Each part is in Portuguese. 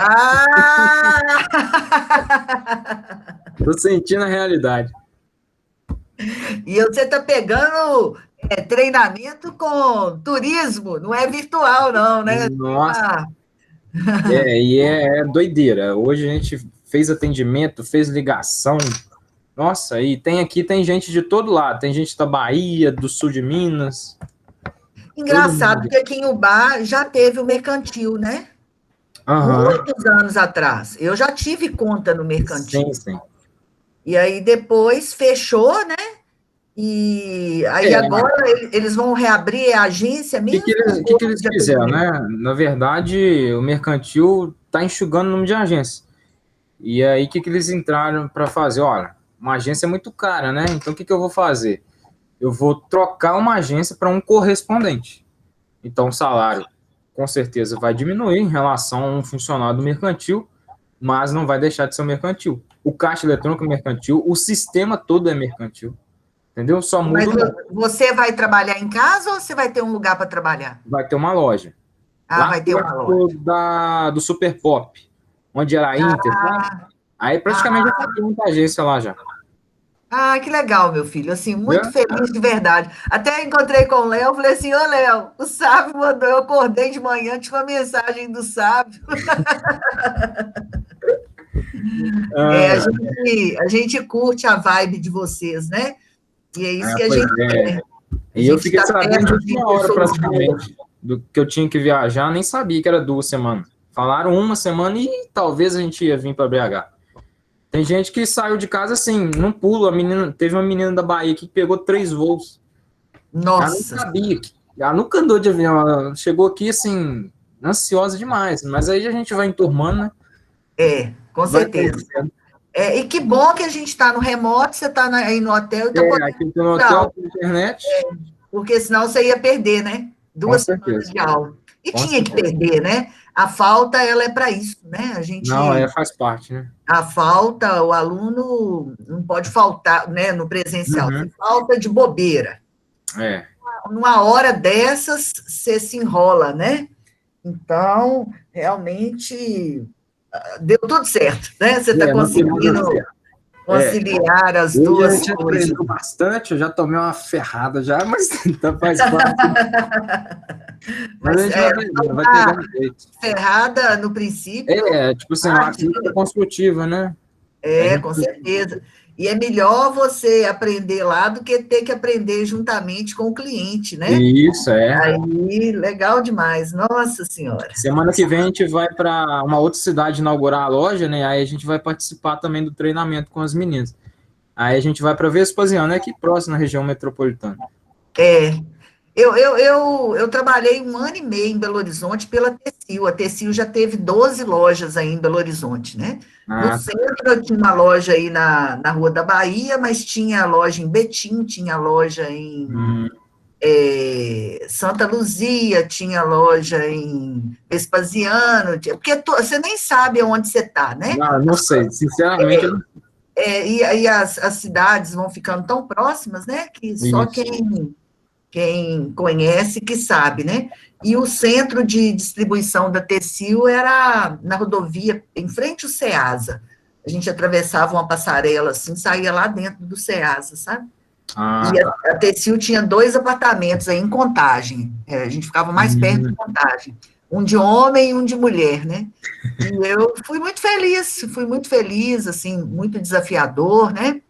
Ah! Tô sentindo a realidade. E você está pegando treinamento com turismo, não é virtual, não, né? Nossa, Ah, e é doideira. Hoje a gente fez atendimento, fez ligação. Nossa, e tem gente de todo lado. Tem gente da Bahia, do sul de Minas, todo engraçado, mundo. porque aqui em Ubá já teve o mercantil, né? Aham, Muitos anos atrás. Eu já tive conta no sim, mercantil. sim. E aí depois fechou, né? E aí É, agora eles vão reabrir a agência mesmo com que gosto eles de fizeram, atendimento. né? Na verdade, o mercantil tá enxugando o número de agências. E aí, que eles entraram para fazer? Olha, uma agência é muito cara, né? Então, que eu vou fazer? Eu vou trocar uma agência para um correspondente. Então, o salário, com certeza, vai diminuir em relação a um funcionário do mercantil, mas não vai deixar de ser um mercantil. O caixa eletrônico é mercantil, o sistema todo é mercantil, entendeu? Só Mas muda o nome. você vai trabalhar em casa ou você vai ter um lugar para trabalhar? Vai ter uma loja. Ah, Lá vai ter uma loja. perto do Super Pop, onde era a Inter, sabe? Aí praticamente já tem muita agência lá já. Ah, que legal, meu filho. Assim, muito Entendeu? feliz de verdade. Até encontrei com o Léo, falei assim: Ô, Léo, o Sábio mandou, eu acordei de manhã, tinha uma mensagem do Sábio. É, Ah, a gente curte a vibe de vocês, né? E é isso que a pois gente é. quer. A E eu gente fiquei está sabendo de perto de última hora, pessoas boas. praticamente, do que eu tinha que viajar, nem sabia que era 2 semanas. Falaram uma semana e talvez a gente ia vir para BH. Tem gente que saiu de casa assim, não pula. A menina, teve uma menina da Bahia que pegou 3 voos. Ela nem Nossa, sabia. Ela nunca andou de avião. Ela chegou aqui assim, ansiosa demais. Mas aí a gente vai enturmando, né? com Vai certeza. conhecendo. E que bom que a gente está no remoto, você está aí no hotel e está podendo Aqui tem um ir para hotel, aula, tem internet. porque senão você ia perder, né? Com 2 semanas certeza. de aula. E Com tinha que certeza. perder, né? A falta, ela é para isso, né? Não, faz parte, né? A falta, o aluno não pode faltar, né, no presencial. Você Uhum. falta de bobeira. É. Numa hora dessas, você se enrola, né? Então, realmente, deu tudo certo, né? Você está Não tem nada conseguindo certo. É. conciliar as Hoje a duas gente coisas. aprendeu bastante, eu já tomei uma ferrada já, mas então faz parte. Mas a Mas gente vai aprendendo, vai a pegando jeito. ferrada no princípio Tipo assim, uma parte, crítica construtiva, né? A gente, com certeza. E é melhor você aprender lá do que ter que aprender juntamente com o cliente, né? isso, é. Aí, legal demais. Nossa Senhora. Semana que vem a gente vai para uma outra cidade inaugurar a loja, né? Aí a gente vai participar também do treinamento com as meninas. Aí a gente vai para Vespasiano, é aqui próximo na região metropolitana. É, eu trabalhei 1 ano e meio em Belo Horizonte pela Tecil. A Tecil já teve 12 lojas aí em Belo Horizonte, né? No Ah, tá. centro eu tinha uma loja aí na Rua da Bahia, mas tinha loja em Betim, tinha loja em Hum, Santa Luzia, tinha loja em Vespasiano, porque você nem sabe onde você está, né? não sei, sinceramente, eu não. E aí as cidades vão ficando tão próximas, né? Que só Isso. quem conhece que sabe, né? E o centro de distribuição da Tecil era na rodovia, em frente ao Ceasa. A gente atravessava uma passarela assim, saía lá dentro do Ceasa, sabe? Ah, E tá. a Tecil tinha 2 apartamentos aí em Contagem. A gente ficava mais perto de Hum, Contagem. Um de homem e um de mulher, né? E eu fui muito feliz, assim, muito desafiador, né?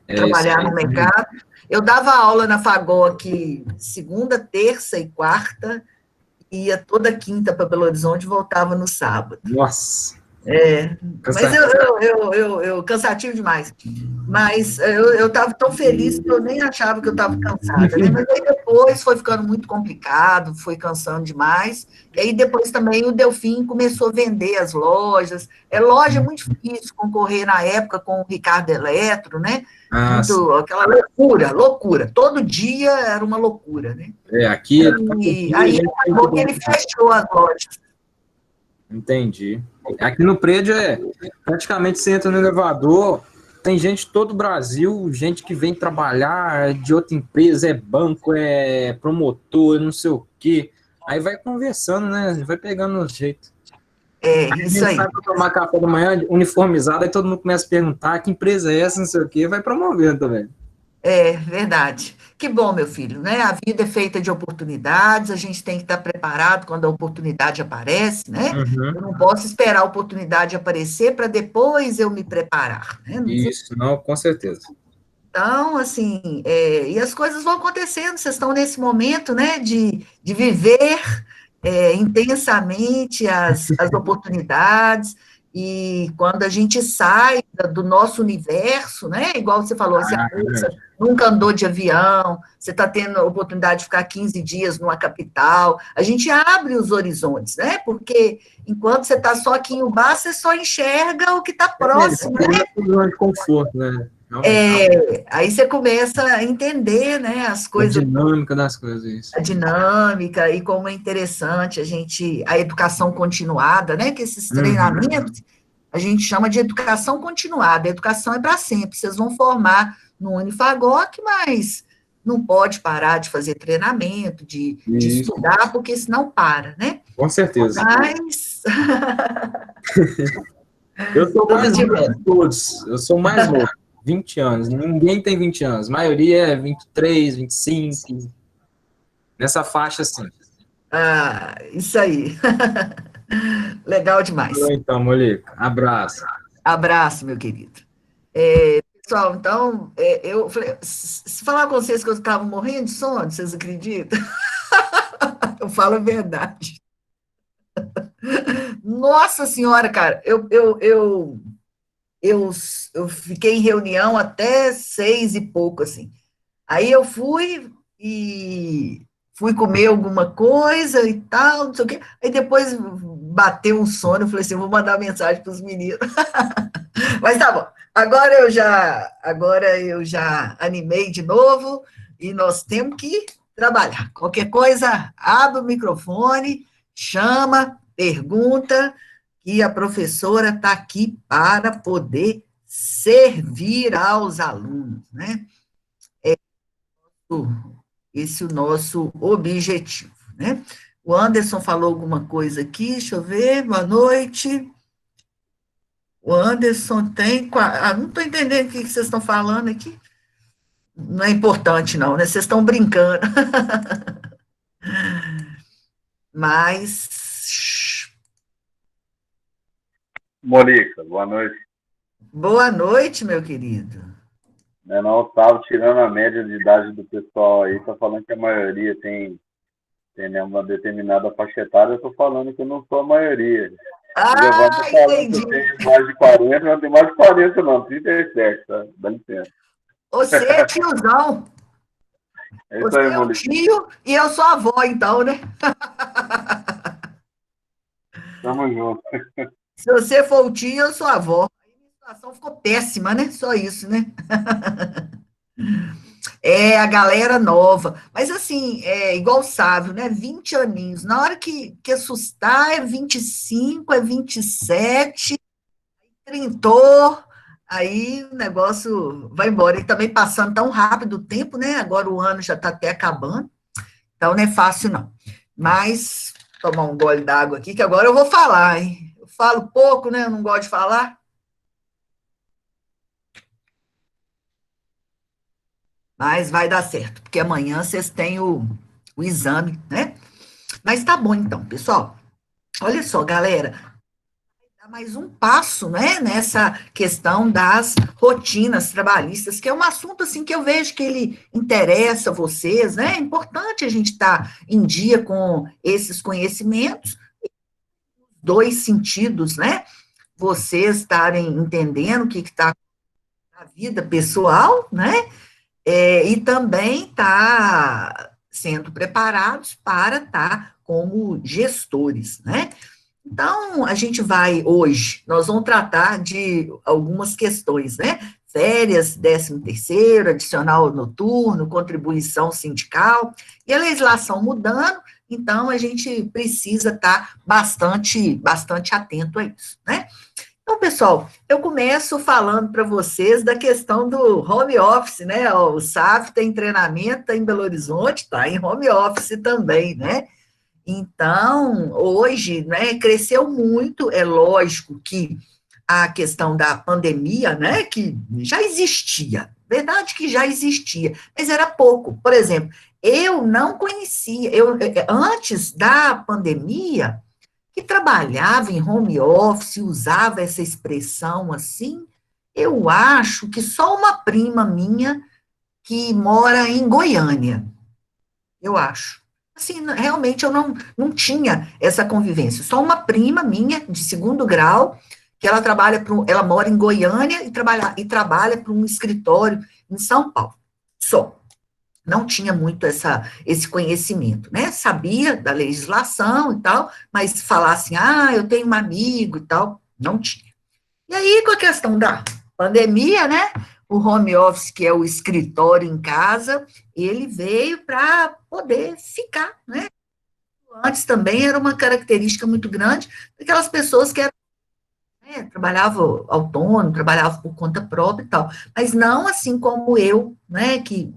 isso Trabalhar no aí. mercado. Eu dava aula na Fagó aqui segunda, terça e quarta, ia toda quinta para Belo Horizonte e voltava no sábado. Nossa, Mas cansativo. cansativo demais. Mas eu estava tão feliz que eu nem achava que eu estava cansada, né? Mas aí depois foi ficando muito complicado, foi cansando demais. E aí depois também o Delfim começou a vender as lojas. Loja é muito difícil concorrer na época com o Ricardo Eletro, né? Ah, Muito, aquela loucura, loucura. Todo dia era uma loucura, né? aqui, todo E dia a aí gente tem que acabou que ele ganhar. fechou as lojas. Entendi. Aqui no prédio praticamente você entra no elevador, tem gente de todo o Brasil, gente que vem trabalhar de outra empresa, é banco, é promotor, não sei o quê. Aí vai conversando, né? Vai pegando o jeito. Aí a isso gente aí. sai para tomar café da manhã uniformizado, aí todo mundo começa a perguntar que empresa é essa, não sei o quê, vai promovendo também. É verdade. Que bom, meu filho, né? A vida é feita de oportunidades, a gente tem que estar preparado quando a oportunidade aparece, né? Eu Uhum. não posso esperar a oportunidade aparecer para depois eu me preparar, né? Não funciona. Isso, não, com certeza. Então, assim, e as coisas vão acontecendo, vocês estão nesse momento, né, de viver intensamente as oportunidades, e quando a gente sai do nosso universo, né, igual você falou, assim, a Ah, é moça verdade. nunca andou de avião, você está tendo a oportunidade de ficar 15 dias numa capital, a gente abre os horizontes, né, porque enquanto você está só aqui em Ubá, você só enxerga o que está próximo, Sai da zona de conforto, né? Realmente. aí você começa a entender, né, as A coisas, dinâmica das coisas, isso. a dinâmica e como é interessante a educação continuada, né, que esses Uhum. treinamentos a gente chama de educação continuada. A educação é para sempre. Vocês vão formar no Unifagoc, mas não pode parar de fazer treinamento, de Isso, estudar, porque senão para, né? com certeza. Mas Eu sou tudo mais de novo bom. de todos. Eu sou mais novo. 20 anos. Ninguém tem 20 anos. A maioria é 23, 25. Nessa faixa, assim. Ah, isso aí. Legal demais. Então, Molica, abraço. Abraço, meu querido. Pessoal, então, eu falei, se falar com vocês que eu estava morrendo de sono, vocês acreditam? Eu falo a verdade. Nossa Senhora, cara, eu, eu fiquei em reunião até 6 e pouco, assim. Aí eu fui comer alguma coisa e tal, não sei o quê. Aí depois bateu um sono, eu falei assim, eu vou mandar mensagem para os meninos. Mas tá bom. Agora eu já animei de novo e nós temos que trabalhar. Qualquer coisa, abre o microfone, chama, pergunta, e a professora está aqui para poder servir aos alunos, né? Esse é o nosso objetivo, né? O Anderson falou alguma coisa aqui, deixa eu ver, boa noite. O Anderson tem. Não estou entendendo o que vocês estão falando aqui. Não é importante, não, né? Vocês estão brincando. Mas. Morica, boa noite. Boa noite, meu querido. Né, não, estava tirando a média de idade do pessoal aí, tá falando que a maioria tem né, uma determinada faixa etária, eu tô falando que eu não sou a maioria. O Giovanni tá Ah, falando que entendi. eu tenho mais de 40, mas não tenho mais de 40 não, 37, tá? Dá licença. Você é tiozão. É isso Você aí, é o Morica. tio e eu sou a avó, então, né? Tamo junto. Se você for o tio, eu sou a avó. Aí a situação ficou péssima, né? Só isso, né? É a galera nova. Mas assim, igual o Sávio, né? 20 aninhos. Na hora que assustar é 25, é 27, trintou, aí o negócio vai embora. E também passando tão rápido o tempo, né? Agora o ano já está até acabando. Então não é fácil, não. Mas, tomar um gole d'água aqui, que agora eu vou falar, hein? Eu falo pouco, né? Eu não gosto de falar. Mas vai dar certo, porque amanhã vocês têm o exame, né? Mas tá bom então, pessoal. Olha só, galera, dá mais um passo, né, nessa questão das rotinas trabalhistas, que é um assunto assim que eu vejo que ele interessa vocês, né? É importante a gente estar em dia com esses conhecimentos, dois sentidos, né? Vocês estarem entendendo o que está na vida pessoal, né? E também tá sendo preparados para estar como gestores, né? Então, a gente vai hoje, nós vamos tratar de algumas questões, né? Férias, 13º, adicional noturno, contribuição sindical, e a legislação mudando, então a gente precisa estar bastante atento a isso, né? Então, pessoal, eu começo falando para vocês da questão do home office, né? O SAF tem treinamento, tá em Belo Horizonte, tá em home office também, né? Então, hoje, né, cresceu muito, é lógico que a questão da pandemia, né, que já existia, verdade que já existia, mas era pouco. Por exemplo, eu não conhecia, antes da pandemia, que trabalhava em home office, usava essa expressão assim, eu acho que só uma prima minha que mora em Goiânia, eu acho. Assim, realmente eu não tinha essa convivência. Só uma prima minha, de segundo grau, que ela trabalha ela mora em Goiânia e trabalha para um escritório em São Paulo. Só. Não tinha muito esse conhecimento, né? Sabia da legislação e tal, mas falar assim, eu tenho um amigo e tal, não tinha. E aí, com a questão da pandemia, né? O home office, que é o escritório em casa, ele veio para poder ficar, né? Antes também era uma característica muito grande daquelas pessoas que eram, né, trabalhavam autônomo, trabalhavam por conta própria e tal, mas não assim como eu, né, que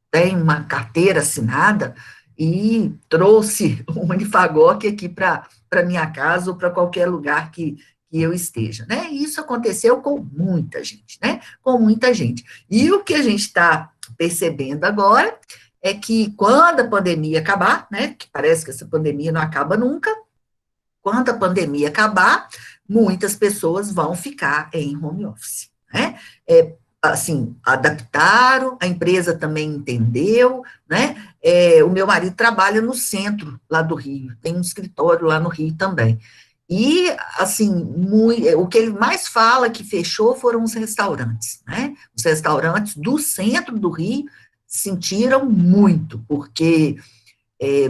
tem uma carteira assinada e trouxe o Unifagoc aqui para minha casa ou para qualquer lugar que eu esteja, né? E isso aconteceu com muita gente, né? Com muita gente. E o que a gente está percebendo agora é que quando a pandemia acabar, né? Que parece que essa pandemia não acaba nunca, quando a pandemia acabar, muitas pessoas vão ficar em home office, né? Assim, adaptaram, a empresa também entendeu, né? O meu marido trabalha no centro lá do Rio, tem um escritório lá no Rio também. E, assim, o que ele mais fala que fechou foram os restaurantes, né? Os restaurantes do centro do Rio sentiram muito, porque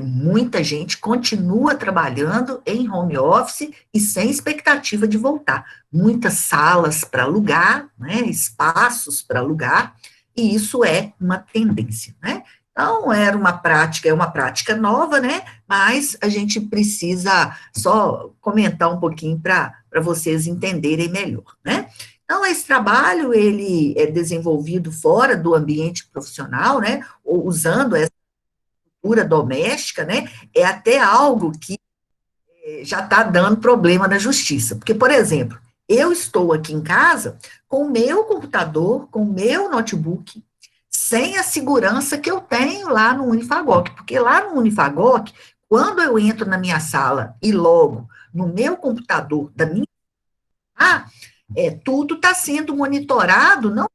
muita gente continua trabalhando em home office e sem expectativa de voltar. Muitas salas para alugar, né, espaços para alugar, e isso é uma tendência, né? Então, é uma prática nova, né? Mas a gente precisa só comentar um pouquinho para vocês entenderem melhor, né? Então, esse trabalho, ele é desenvolvido fora do ambiente profissional, né? Ou usando cultura doméstica, né, é até algo que já está dando problema na justiça. Porque, por exemplo, eu estou aqui em casa com o meu computador, com o meu notebook, sem a segurança que eu tenho lá no Unifagoc. Porque lá no Unifagoc, quando eu entro na minha sala e logo no meu computador da minha tudo está sendo monitorado, não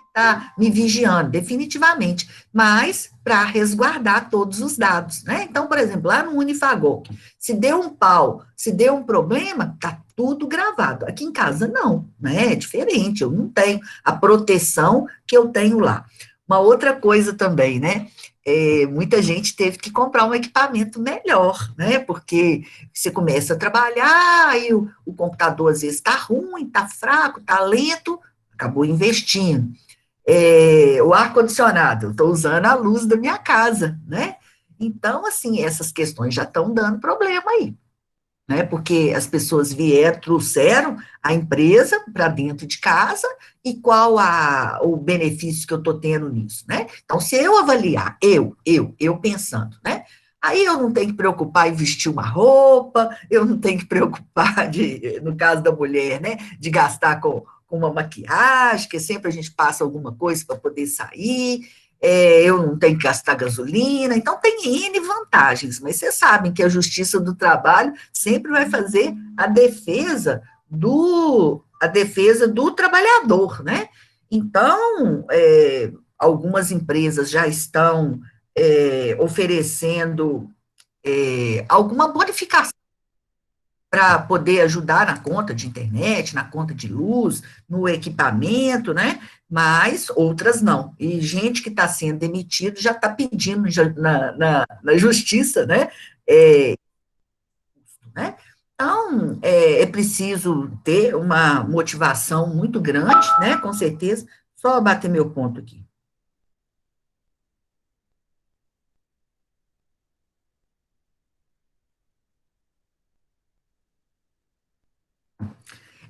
está me vigiando, definitivamente, mas para resguardar todos os dados, né? Então, por exemplo, lá no Unifagoc, se deu um pau, se deu um problema, está tudo gravado. Aqui em casa, não, né? É diferente, eu não tenho a proteção que eu tenho lá. Uma outra coisa também, né? Muita gente teve que comprar um equipamento melhor, né? Porque você começa a trabalhar, aí o computador às vezes está ruim, está fraco, está lento, acabou investindo. O ar-condicionado, estou usando a luz da minha casa, né? Então, assim, essas questões já estão dando problema aí, né? Porque as pessoas trouxeram a empresa para dentro de casa e qual o benefício que eu estou tendo nisso, né? Então, se eu avaliar, eu pensando, né? Aí eu não tenho que preocupar em vestir uma roupa, eu não tenho que preocupar no caso da mulher, né, de gastar com uma maquiagem, que sempre a gente passa alguma coisa para poder sair, eu não tenho que gastar gasolina, então tem N vantagens, mas vocês sabem que a Justiça do Trabalho sempre vai fazer a defesa do trabalhador, né? Então, algumas empresas já estão oferecendo alguma bonificação para poder ajudar na conta de internet, na conta de luz, no equipamento, né? Mas outras não. E gente que está sendo demitido já está pedindo na justiça, né? Né? Então, é preciso ter uma motivação muito grande, né? Com certeza. Só bater meu ponto aqui.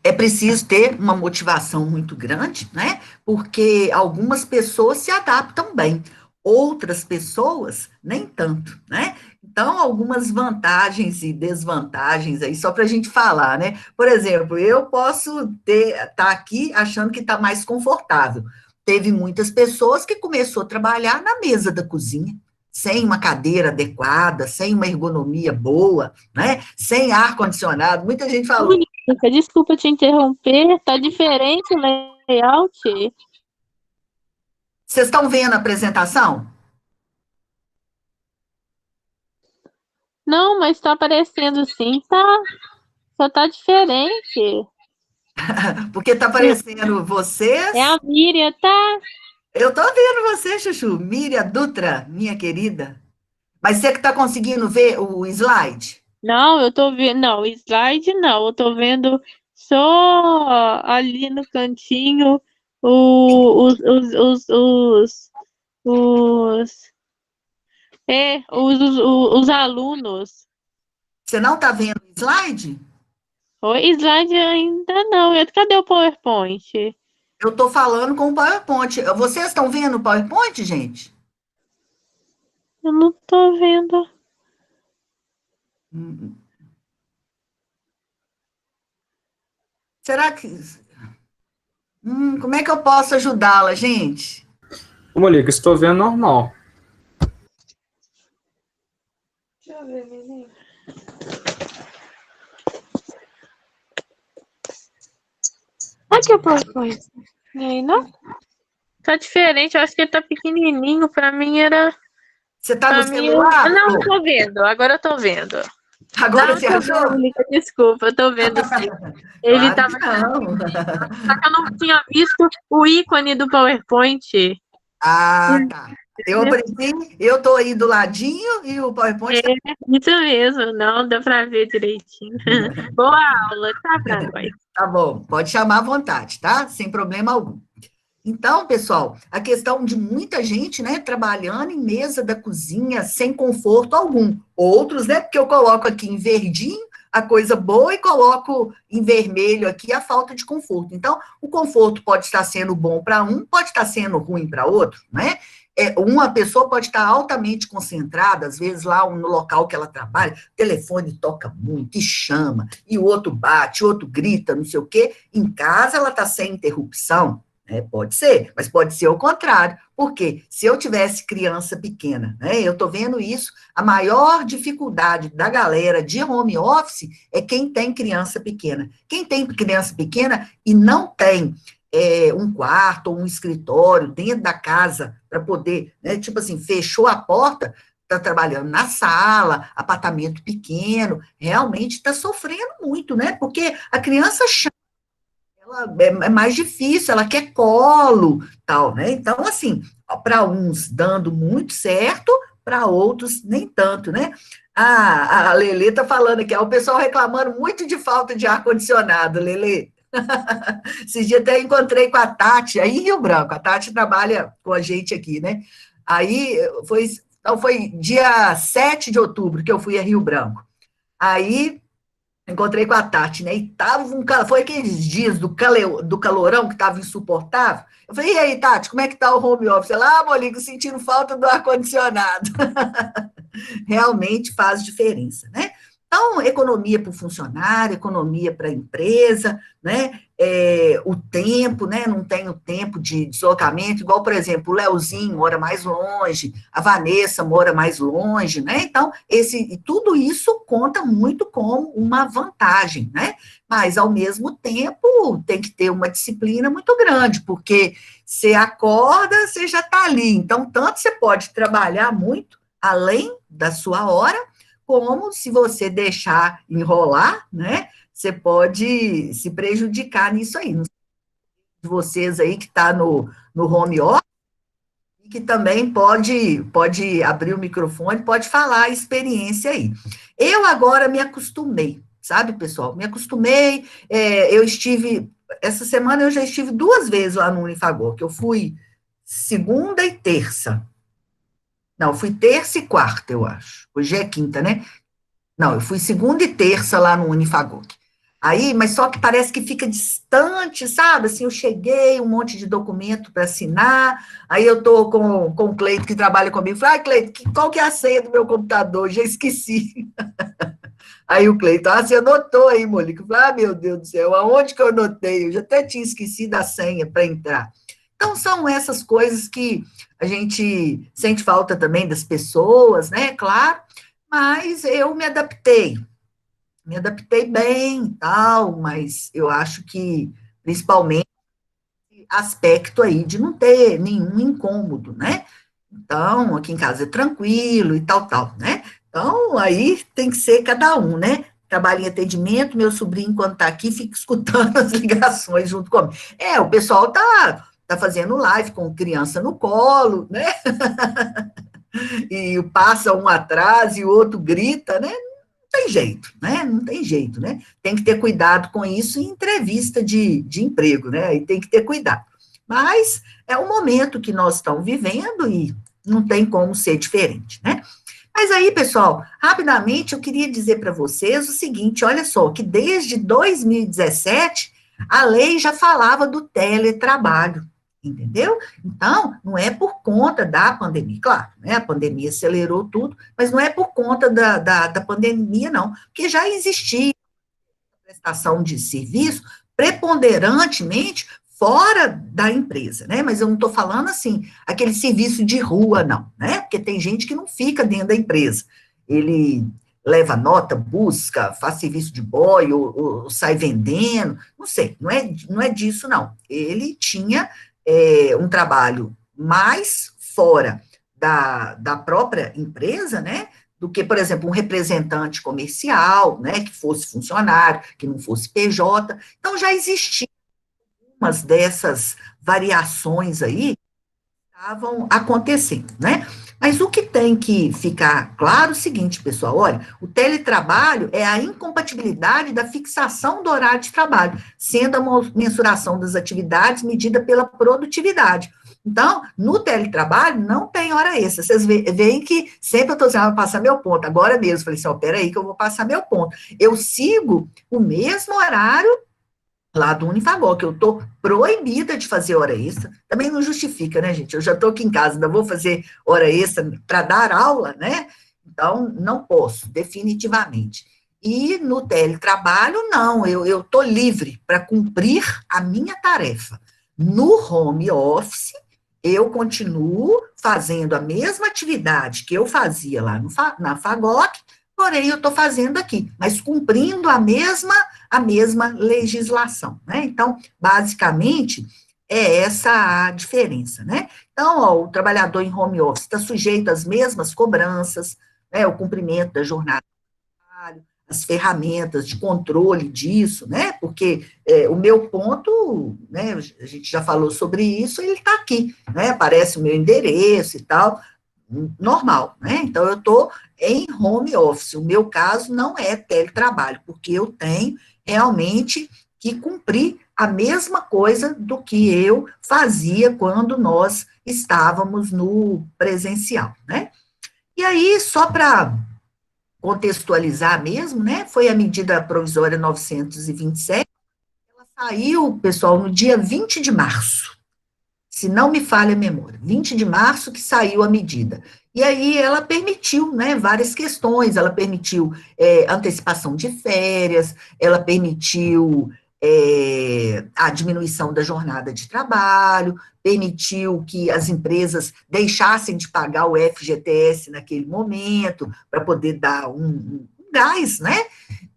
É preciso ter uma motivação muito grande, né? Porque algumas pessoas se adaptam bem, outras pessoas nem tanto, né? Então, Então, algumas vantagens e desvantagens aí, só para a gente falar, né? Por exemplo, eu posso estar aqui achando que está mais confortável. Teve muitas pessoas que começou a trabalhar na mesa da cozinha, sem uma cadeira adequada, sem uma ergonomia boa, né? Sem ar-condicionado. Muita gente falou. Mônica, desculpa te interromper, tá diferente o layout? Vocês estão vendo a apresentação? Não, mas tá aparecendo sim, tá. Só tá diferente. Porque está aparecendo vocês. É a Miriam, tá? Eu estou vendo você, Chuchu. Miriam Dutra, minha querida. Mas você que está conseguindo ver o slide? Não, eu tô vendo. Não, slide não. Eu tô vendo só ali no cantinho os, os alunos. Você não está vendo o slide? O slide ainda não. Cadê o PowerPoint? Eu estou falando com o PowerPoint. Vocês estão vendo o PowerPoint, gente? Eu não tô vendo. Será que. Como é que eu posso ajudá-la, gente? Ô, Monique, estou vendo normal. Deixa eu ver, menino. Aqui o PowerPoint. E aí, não? Tá diferente, eu acho que ele tá pequenininho. Pra mim era. Você está Pra no mim, celular? não, eu tô vendo. Agora eu tô vendo. Agora Não, você tô achou? vendo, Lica, desculpa, eu tô vendo sim. Ele Claro tava. que não. Só que eu não tinha visto o ícone do PowerPoint. Ah, tá. Eu apareci, eu estou aí do ladinho e o PowerPoint está. Isso mesmo, não dá pra ver direitinho. Boa aula, tá pra nós. Tá bom, pode chamar à vontade, tá? Sem problema algum. Então, pessoal, a questão de muita gente, né, trabalhando em mesa da cozinha sem conforto algum. Outros, né, porque eu coloco aqui em verdinho a coisa boa e coloco em vermelho aqui a falta de conforto. Então, o conforto pode estar sendo bom para um, pode estar sendo ruim para outro, né? Uma pessoa pode estar altamente concentrada, às vezes lá no local que ela trabalha, o telefone toca muito e chama, e o outro bate, o outro grita, não sei o quê. Em casa ela está sem interrupção. Pode ser, mas pode ser o contrário. Por quê? Se eu tivesse criança pequena, né, eu estou vendo isso, a maior dificuldade da galera de home office é quem tem criança pequena. Quem tem criança pequena e não tem um quarto ou um escritório dentro da casa para poder, né, tipo assim, fechou a porta, está trabalhando na sala, apartamento pequeno, realmente está sofrendo muito, né? Porque a criança é mais difícil, ela quer colo, tal, né? Então, assim, para uns dando muito certo, para outros nem tanto, né? A Lelê está falando aqui, o pessoal reclamando muito de falta de ar-condicionado, Lelê. Esses dias até encontrei com a Tati, aí em Rio Branco, a Tati trabalha com a gente aqui, né? Aí foi dia 7 de outubro que eu fui a Rio Branco. Aí encontrei com a Tati, né? E tava foi aqueles dias do calorão que tava insuportável. Eu falei, e aí, Tati, como é que tá o home office? Ela, Molico, sentindo falta do ar-condicionado. Realmente faz diferença, né? Então, economia para o funcionário, economia para a empresa, né? O tempo, né? Não tem o tempo de deslocamento, igual, por exemplo, o Leozinho mora mais longe, a Vanessa mora mais longe, né? Então, tudo isso conta muito como uma vantagem, né? Mas, ao mesmo tempo, tem que ter uma disciplina muito grande, porque você acorda, você já está ali. Então, tanto você pode trabalhar muito além da sua hora, como se você deixar enrolar, né, você pode se prejudicar nisso aí. Vocês aí que está no home office, e que também pode abrir o microfone, pode falar a experiência aí. Eu agora me acostumei, sabe, pessoal? Me acostumei, essa semana eu já estive 2 vezes lá no Unifagor, que eu fui segunda e terça. Não, fui terça e quarta, eu acho. Hoje é quinta, né? Não, eu fui segunda e terça lá no Unifagoc. Aí, mas só que parece que fica distante, sabe? Assim, eu cheguei, um monte de documento para assinar, aí eu tô com o Cleito, que trabalha comigo, falei, Cleito, qual que é a senha do meu computador? Já esqueci. Aí o Cleito, você anotou aí, Molico? Eu falei, meu Deus do céu, aonde que eu anotei? Eu já até tinha esquecido a senha para entrar. Então, são essas coisas que a gente sente falta também das pessoas, né? Claro, mas eu me adaptei bem e tal, mas eu acho que, principalmente, aspecto aí de não ter nenhum incômodo, né? Então, aqui em casa é tranquilo e tal, né? Então, aí tem que ser cada um, né? Trabalho em atendimento, meu sobrinho, quando tá aqui, fica escutando as ligações junto comigo. O pessoal tá fazendo live com criança no colo, né? E passa um atrás e o outro grita, né? Tem jeito, né? Não tem jeito, né? Tem que ter cuidado com isso em entrevista de emprego, né? Aí tem que ter cuidado. Mas é o momento que nós estamos vivendo e não tem como ser diferente, né? Mas aí, pessoal, rapidamente eu queria dizer para vocês o seguinte, olha só, que desde 2017 a lei já falava do teletrabalho, entendeu? Então, não é por conta da pandemia, claro, né? A pandemia acelerou tudo, mas não é por conta da pandemia, não, porque já existia prestação de serviço preponderantemente fora da empresa, né? Mas eu não estou falando assim, aquele serviço de rua, não, né? Porque tem gente que não fica dentro da empresa. Ele leva nota, busca, faz serviço de boy, ou sai vendendo, não sei, não é disso, não. Ele tinha um trabalho mais fora da própria empresa, né? Do que, por exemplo, um representante comercial, né, que fosse funcionário, que não fosse PJ. Então, já existiam umas dessas variações aí que estavam acontecendo, né? Mas o que tem que ficar claro é o seguinte, pessoal, olha, o teletrabalho é a incompatibilidade da fixação do horário de trabalho, sendo a mensuração das atividades medida pela produtividade. Então, no teletrabalho, não tem hora extra. Vocês veem que sempre eu estou dizendo, vou passar meu ponto. Agora mesmo, falei assim, peraí que eu vou passar meu ponto. Eu sigo o mesmo horário lá do Unifagor, que eu estou proibida de fazer hora extra. Também não justifica, né, gente? Eu já estou aqui em casa, ainda vou fazer hora extra para dar aula, né? Então, não posso, definitivamente. E no teletrabalho, não, eu estou livre para cumprir a minha tarefa. No home office, eu continuo fazendo a mesma atividade que eu fazia lá na FAGOC, porém eu estou fazendo aqui, mas cumprindo a mesma legislação, né? Então, basicamente, é essa a diferença, né? Então, o trabalhador em home office está sujeito às mesmas cobranças, né? O cumprimento da jornada de trabalho, as ferramentas de controle disso, né? Porque o meu ponto, né? A gente já falou sobre isso, ele está aqui, né? Aparece o meu endereço e tal, normal, né? Então, eu estou em home office. O meu caso não é teletrabalho, porque eu tenho realmente que cumprir a mesma coisa do que eu fazia quando nós estávamos no presencial, né? E aí, só para contextualizar mesmo, né? Foi a medida provisória 927, ela saiu, pessoal, no dia 20 de março. Se não me falha a memória, 20 de março que saiu a medida. E aí ela permitiu, né, várias questões, ela permitiu antecipação de férias, ela permitiu a diminuição da jornada de trabalho, permitiu que as empresas deixassem de pagar o FGTS naquele momento, para poder dar um gás, né,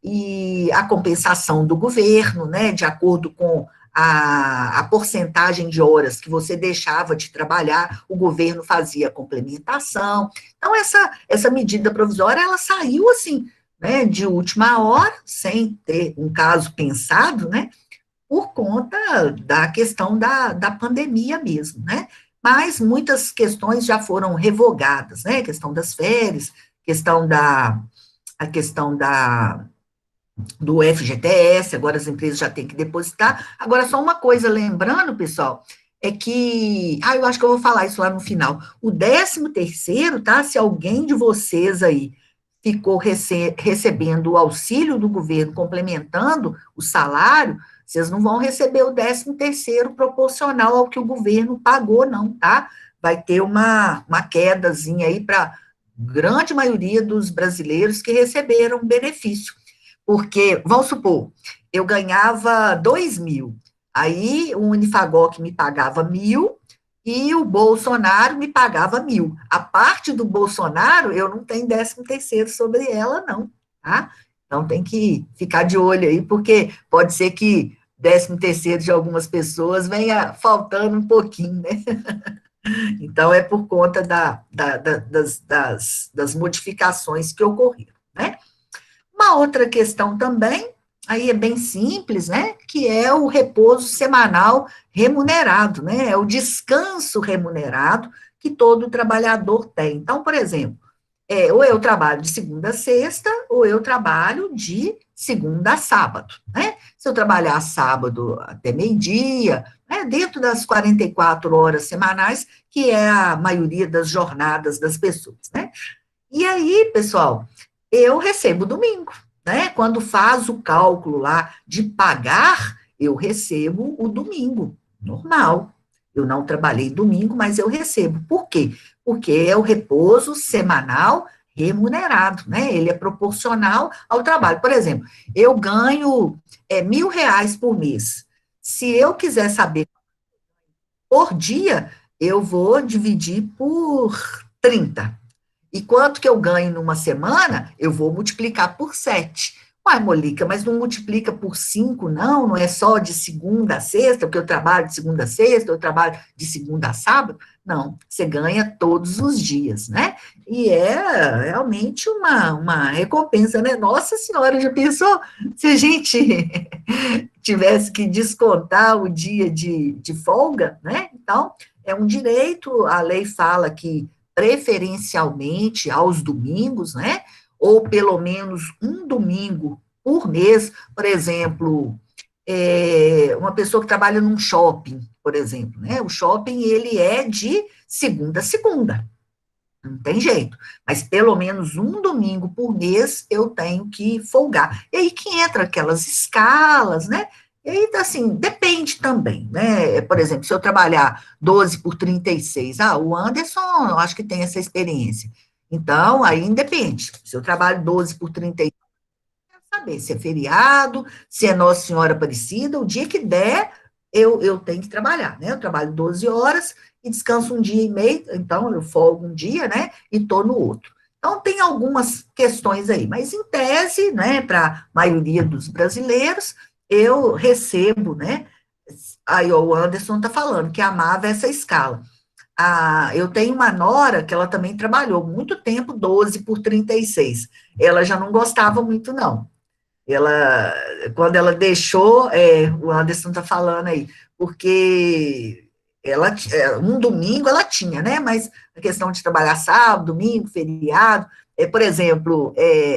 e a compensação do governo, né, de acordo com a porcentagem de horas que você deixava de trabalhar, o governo fazia a complementação. Então, essa medida provisória, ela saiu assim, né, de última hora, sem ter um caso pensado, né, por conta da questão da pandemia mesmo, né, mas muitas questões já foram revogadas, né, questão das férias, a questão do FGTS, agora as empresas já têm que depositar. Agora, só uma coisa, lembrando, pessoal, é que, eu acho que eu vou falar isso lá no final, o 13º, tá, se alguém de vocês aí ficou recebendo o auxílio do governo, complementando o salário, vocês não vão receber o 13º proporcional ao que o governo pagou, não, tá? Vai ter uma quedazinha aí para grande maioria dos brasileiros que receberam benefício. Porque, vamos supor, eu ganhava 2.000, aí o Unifagoc me pagava 1.000 e o Bolsonaro me pagava 1.000. A parte do Bolsonaro, eu não tenho 13º sobre ela, não, tá? Então tem que ficar de olho aí, porque pode ser que 13º de algumas pessoas venha faltando um pouquinho, né? Então é por conta das modificações que ocorreram, né? Uma outra questão também, aí é bem simples, né, que é o repouso semanal remunerado, né, é o descanso remunerado que todo trabalhador tem. Então, por exemplo, ou eu trabalho de segunda a sexta, ou eu trabalho de segunda a sábado, né? Se eu trabalhar sábado até meio-dia, né, dentro das 44 horas semanais, que é a maioria das jornadas das pessoas, né? E aí, pessoal, eu recebo domingo, né? Quando faz o cálculo lá de pagar, eu recebo o domingo, normal. Eu não trabalhei domingo, mas eu recebo. Por quê? Porque é o repouso semanal remunerado, né? Ele é proporcional ao trabalho. Por exemplo, eu ganho R$ 1.000 por mês. Se eu quiser saber por dia, eu vou dividir por 30. E quanto que eu ganho numa semana, eu vou multiplicar por 7. Uai, Molica, mas não multiplica por 5, não? Não é só de segunda a sexta, porque eu trabalho de segunda a sexta, eu trabalho de segunda a sábado? Não, você ganha todos os dias, né? E é realmente uma recompensa, né? Nossa Senhora, já pensou se a gente tivesse que descontar o dia de folga, né? Então, é um direito, a lei fala que preferencialmente aos domingos, né? Ou pelo menos um domingo por mês, por exemplo, uma pessoa que trabalha num shopping, por exemplo, né? O shopping, ele é de segunda a segunda, não tem jeito, mas pelo menos um domingo por mês eu tenho que folgar. E aí que entra aquelas escalas, né? E aí, assim, depende também, né? Por exemplo, se eu trabalhar 12 por 36, o Anderson, eu acho que tem essa experiência. Então, aí independe. Se eu trabalho 12 por 36, eu quero saber se é feriado, se é Nossa Senhora Aparecida, o dia que der, eu tenho que trabalhar, né? Eu trabalho 12 horas e descanso um dia e meio, então eu folgo um dia, né? E estou no outro. Então, tem algumas questões aí, mas em tese, né, para a maioria dos brasileiros, eu recebo, né? Aí o Anderson está falando que amava essa escala. Eu tenho uma nora que ela também trabalhou muito tempo, 12 por 36. Ela já não gostava muito, não. Ela, quando ela deixou, o Anderson está falando aí, porque um domingo ela tinha, né? Mas a questão de trabalhar sábado, domingo, feriado, por exemplo,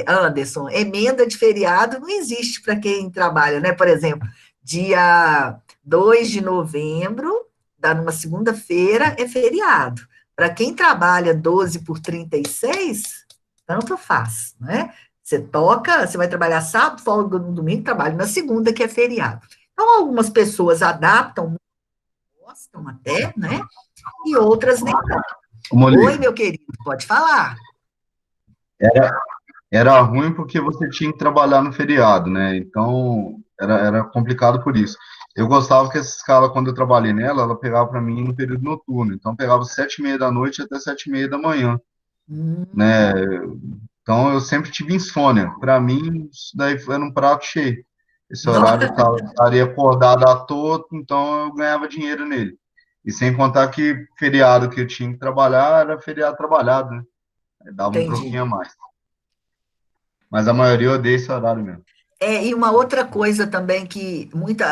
Anderson, emenda de feriado não existe para quem trabalha, né? Por exemplo, dia 2 de novembro, dá numa segunda-feira, é feriado. Para quem trabalha 12 por 36, tanto faz, né? Você vai trabalhar sábado, folga no domingo, trabalha na segunda, que é feriado. Então, algumas pessoas adaptam, gostam até, né? E outras nem tanto. Oi, meu querido, pode falar. Era ruim porque você tinha que trabalhar no feriado, né? Então, era complicado por isso. Eu gostava que essa escala, quando eu trabalhei nela, ela pegava para mim no período noturno. Então, pegava 7h30 da noite até 7h30 da manhã, né? Então, eu sempre tive insônia. Para mim, isso daí era um prato cheio. Esse horário eu estaria acordado à toa, então eu ganhava dinheiro nele. E sem contar que feriado que eu tinha que trabalhar era feriado trabalhado, né? Aí dava um troquinho a mais. Mas a maioria odeia esse horário mesmo. E uma outra coisa também que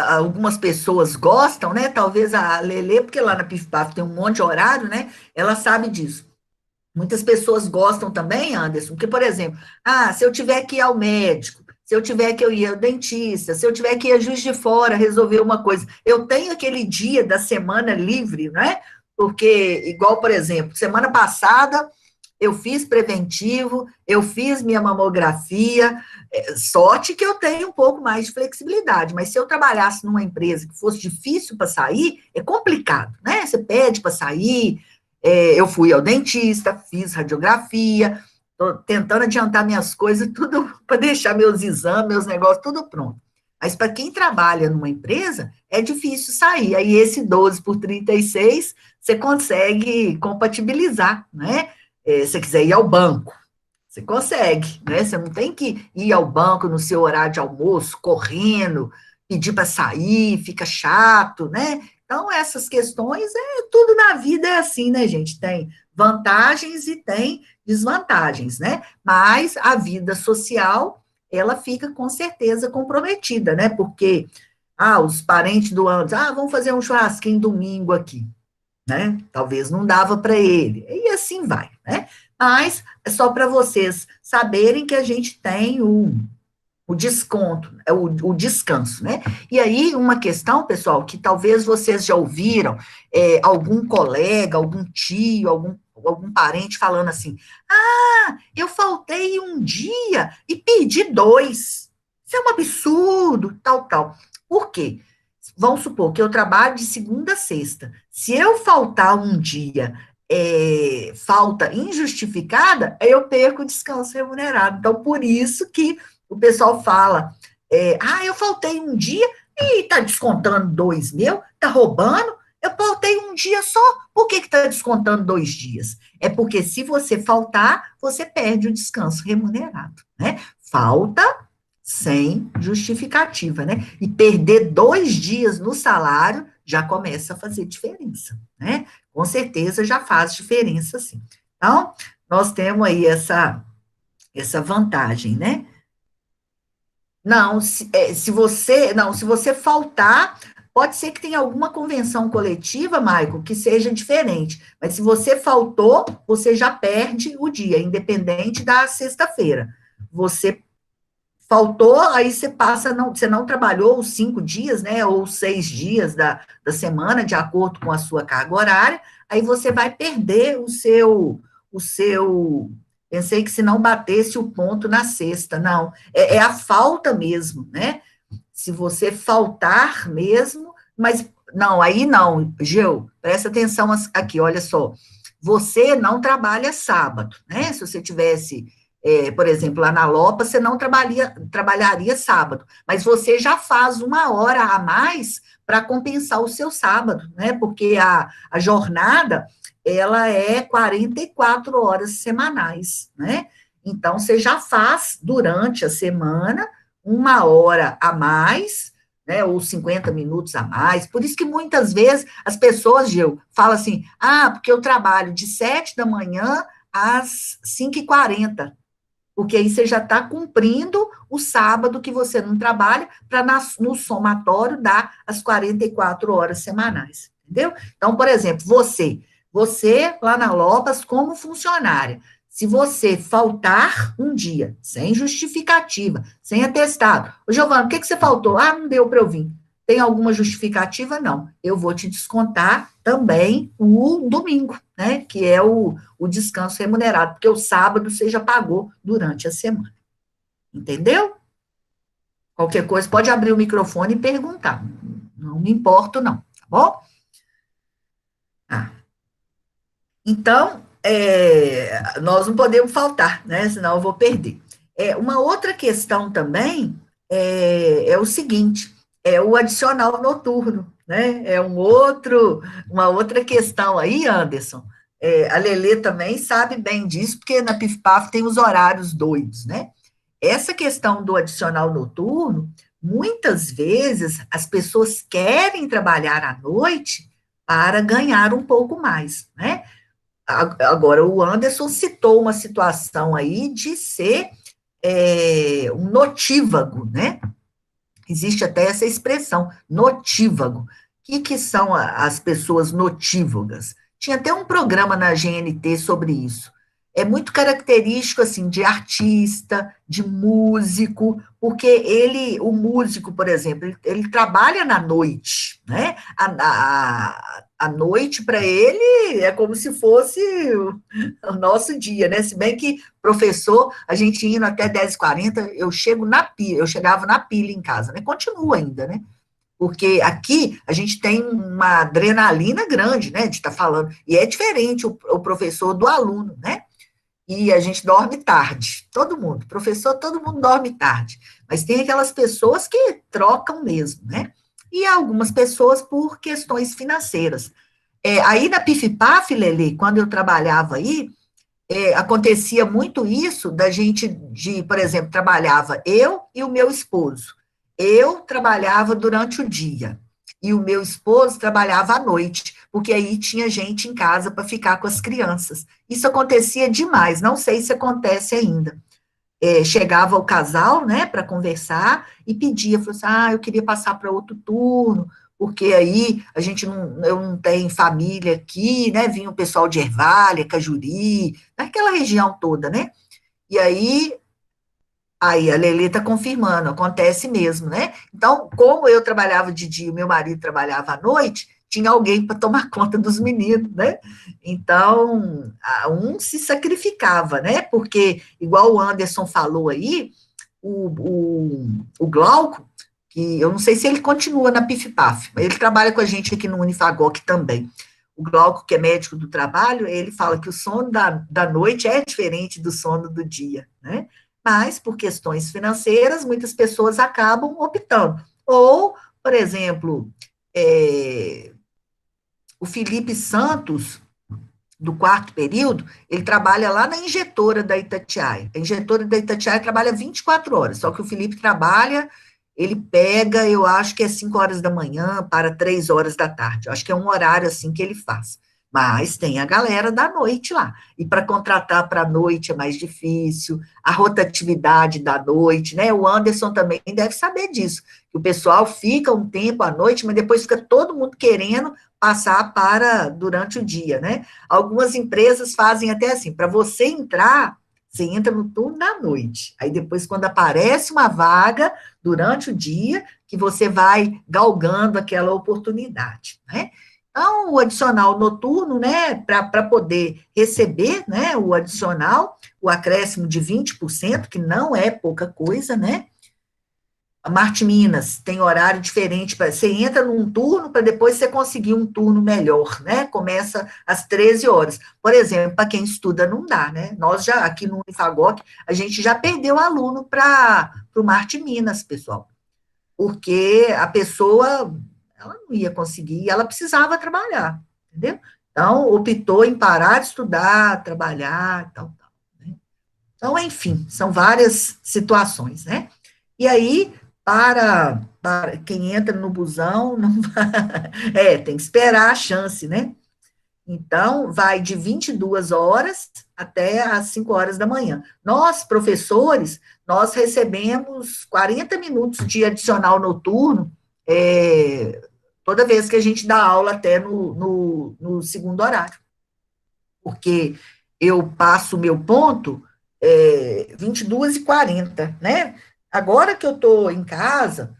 algumas pessoas gostam, né? Talvez a Lelê, porque lá na Pif Paf tem um monte de horário, né? Ela sabe disso. Muitas pessoas gostam também, Anderson, porque, por exemplo, se eu tiver que ir ao médico, se eu tiver que ir ao dentista, se eu tiver que ir a Juiz de Fora resolver uma coisa, eu tenho aquele dia da semana livre, né? Porque, igual, por exemplo, semana passada eu fiz preventivo, eu fiz minha mamografia, sorte que eu tenho um pouco mais de flexibilidade, mas se eu trabalhasse numa empresa que fosse difícil para sair, é complicado, né? Você pede para sair, eu fui ao dentista, fiz radiografia, estou tentando adiantar minhas coisas, tudo para deixar meus exames, meus negócios, tudo pronto. Mas para quem trabalha numa empresa, é difícil sair. Aí esse 12 por 36, você consegue compatibilizar, né? Se você quiser ir ao banco, você consegue, né? Você não tem que ir ao banco no seu horário de almoço, correndo, pedir para sair, fica chato, né? Então, essas questões, tudo na vida é assim, né, gente? Tem vantagens e tem desvantagens, né? Mas a vida social, ela fica com certeza comprometida, né? Porque, os parentes do Anderson, vamos fazer um churrasquinho domingo aqui, né? Talvez não dava para ele, e assim vai, né? Mas é só para vocês saberem que a gente tem o desconto, o descanso, né? E aí, uma questão, pessoal, que talvez vocês já ouviram, algum colega, algum tio, algum parente falando assim, eu faltei um dia e pedi 2. Isso é um absurdo, tal. Por quê? Vamos supor que eu trabalho de segunda a sexta. Se eu faltar um dia, falta injustificada, eu perco o descanso remunerado. Então, por isso que o pessoal fala, eu faltei um dia e está descontando 2 meu, está roubando, eu faltei um dia só, por que está descontando 2 dias? É porque se você faltar, você perde o descanso remunerado, né? Falta sem justificativa, né? E perder 2 dias no salário já começa a fazer diferença, né? Com certeza já faz diferença, sim. Então, nós temos aí essa vantagem, né? Não, se você faltar, pode ser que tenha alguma convenção coletiva, Maico, que seja diferente, mas se você faltou, você já perde o dia, independente da sexta-feira. Você faltou, aí você passa, você não trabalhou os 5 dias, né, ou 6 dias da semana, de acordo com a sua carga horária, aí você vai perder o seu, pensei que se não batesse o ponto na sexta, não, é a falta mesmo, né, se você faltar mesmo, mas, não, aí não, Geu, presta atenção aqui, olha só, você não trabalha sábado, né, se você tivesse, por exemplo, lá na Lopa, você não trabalharia sábado, mas você já faz 1 hora a mais para compensar o seu sábado, né, porque a jornada, ela é 44 horas semanais, né? Então, você já faz, durante a semana, 1 hora a mais, né, ou 50 minutos a mais, por isso que muitas vezes as pessoas, Gil, falam assim, porque eu trabalho de 7 da manhã às 5h40, porque aí você já está cumprindo o sábado que você não trabalha, para no somatório dar as 44 horas semanais, entendeu? Então, por exemplo, você lá na Lopas, como funcionária, se você faltar um dia, sem justificativa, sem atestado, Giovana, por que você faltou? Não deu para eu vir. Tem alguma justificativa? Não. Eu vou te descontar também o domingo, né, que é o descanso remunerado, porque o sábado você já pagou durante a semana. Entendeu? Qualquer coisa, pode abrir o microfone e perguntar. Não me importo, não, tá bom? Então, nós não podemos faltar, né? Senão eu vou perder. Uma outra questão também é o seguinte, o adicional noturno, né? Uma outra questão aí, Anderson. A Lelê também sabe bem disso, porque na PIF-PAF tem os horários doidos, né? Essa questão do adicional noturno, muitas vezes as pessoas querem trabalhar à noite para ganhar um pouco mais, né? Agora, o Anderson citou uma situação aí de ser um notívago, né? Existe até essa expressão, notívago. O que são as pessoas notívagas? Tinha até um programa na GNT sobre isso. É muito característico, assim, de artista, de músico, porque o músico, por exemplo, ele trabalha na noite, né? A noite, para ele, é como se fosse o nosso dia, né? Se bem que, professor, a gente indo até 10h40, eu chegava na pilha em casa, né? Continua ainda, né? Porque aqui a gente tem uma adrenalina grande, né? De estar falando, e é diferente o professor do aluno, né? E a gente dorme tarde, todo mundo, professor, todo mundo dorme tarde, mas tem aquelas pessoas que trocam mesmo, né? E algumas pessoas por questões financeiras. Aí na PIF-PAF, Lelê, quando eu trabalhava aí, acontecia muito isso da gente, por exemplo, trabalhava eu e o meu esposo. Eu trabalhava durante o dia e o meu esposo trabalhava à noite, porque aí tinha gente em casa para ficar com as crianças. Isso acontecia demais, não sei se acontece ainda. Chegava o casal, né, para conversar e pedia, falou assim, eu queria passar para outro turno, porque aí eu não tenho família aqui, né, vinha o pessoal de Ervália, Cajuri, naquela região toda, né, e aí a Lelê está confirmando, acontece mesmo, né, então, como eu trabalhava de dia e meu marido trabalhava à noite, tinha alguém para tomar conta dos meninos, né? Então, um se sacrificava, né? Porque, igual o Anderson falou aí, o Glauco, que eu não sei se ele continua na PIF-PAF, mas ele trabalha com a gente aqui no Unifagoc também. O Glauco, que é médico do trabalho, ele fala que o sono da noite é diferente do sono do dia, né? Mas, por questões financeiras, muitas pessoas acabam optando. Ou, por exemplo, o Felipe Santos, do quarto período, ele trabalha lá na injetora da Itatiaia. A injetora da Itatiaia trabalha 24 horas, só que o Felipe trabalha, ele pega, eu acho que é 5 horas da manhã para 3 horas da tarde. Eu acho que é um horário assim que ele faz. Mas tem a galera da noite lá. E para contratar para a noite é mais difícil, a rotatividade da noite, né? O Anderson também deve saber disso, que o pessoal fica um tempo à noite, mas depois fica todo mundo querendo passar para durante o dia, né? Algumas empresas fazem até assim, para você entrar, você entra no turno da noite. Aí depois, quando aparece uma vaga durante o dia, que você vai galgando aquela oportunidade, né? Então, o adicional noturno, né, para poder receber, né, o adicional, o acréscimo de 20%, que não é pouca coisa, né? A Marte Minas tem horário diferente, você entra num turno para depois você conseguir um turno melhor, né? Começa às 13 horas. Por exemplo, para quem estuda não dá, né? Nós já, aqui no Unifagoc, a gente já perdeu aluno para o Marte Minas, pessoal, porque a pessoa, ela não ia conseguir, ela precisava trabalhar, entendeu? Então, optou em parar de estudar, trabalhar, tal, né? Então, enfim, são várias situações, né? E aí, para quem entra no busão, não vai, tem que esperar a chance, né? Então, vai de 22 horas até às 5 horas da manhã. Nós, professores, nós recebemos 40 minutos de adicional noturno, toda vez que a gente dá aula até no segundo horário. Porque eu passo o meu ponto 22h40, né? Agora que eu estou em casa,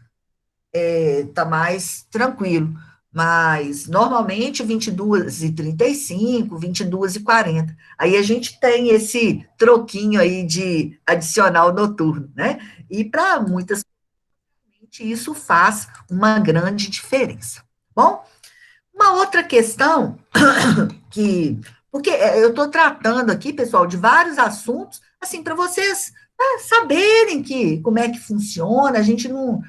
tá mais tranquilo, mas normalmente 22h35, 22h40. Aí a gente tem esse troquinho aí de adicional noturno, né? E para muitas pessoas isso faz uma grande diferença. Bom, uma outra questão porque eu estou tratando aqui, pessoal, de vários assuntos, assim, para vocês saberem como é que funciona, a gente não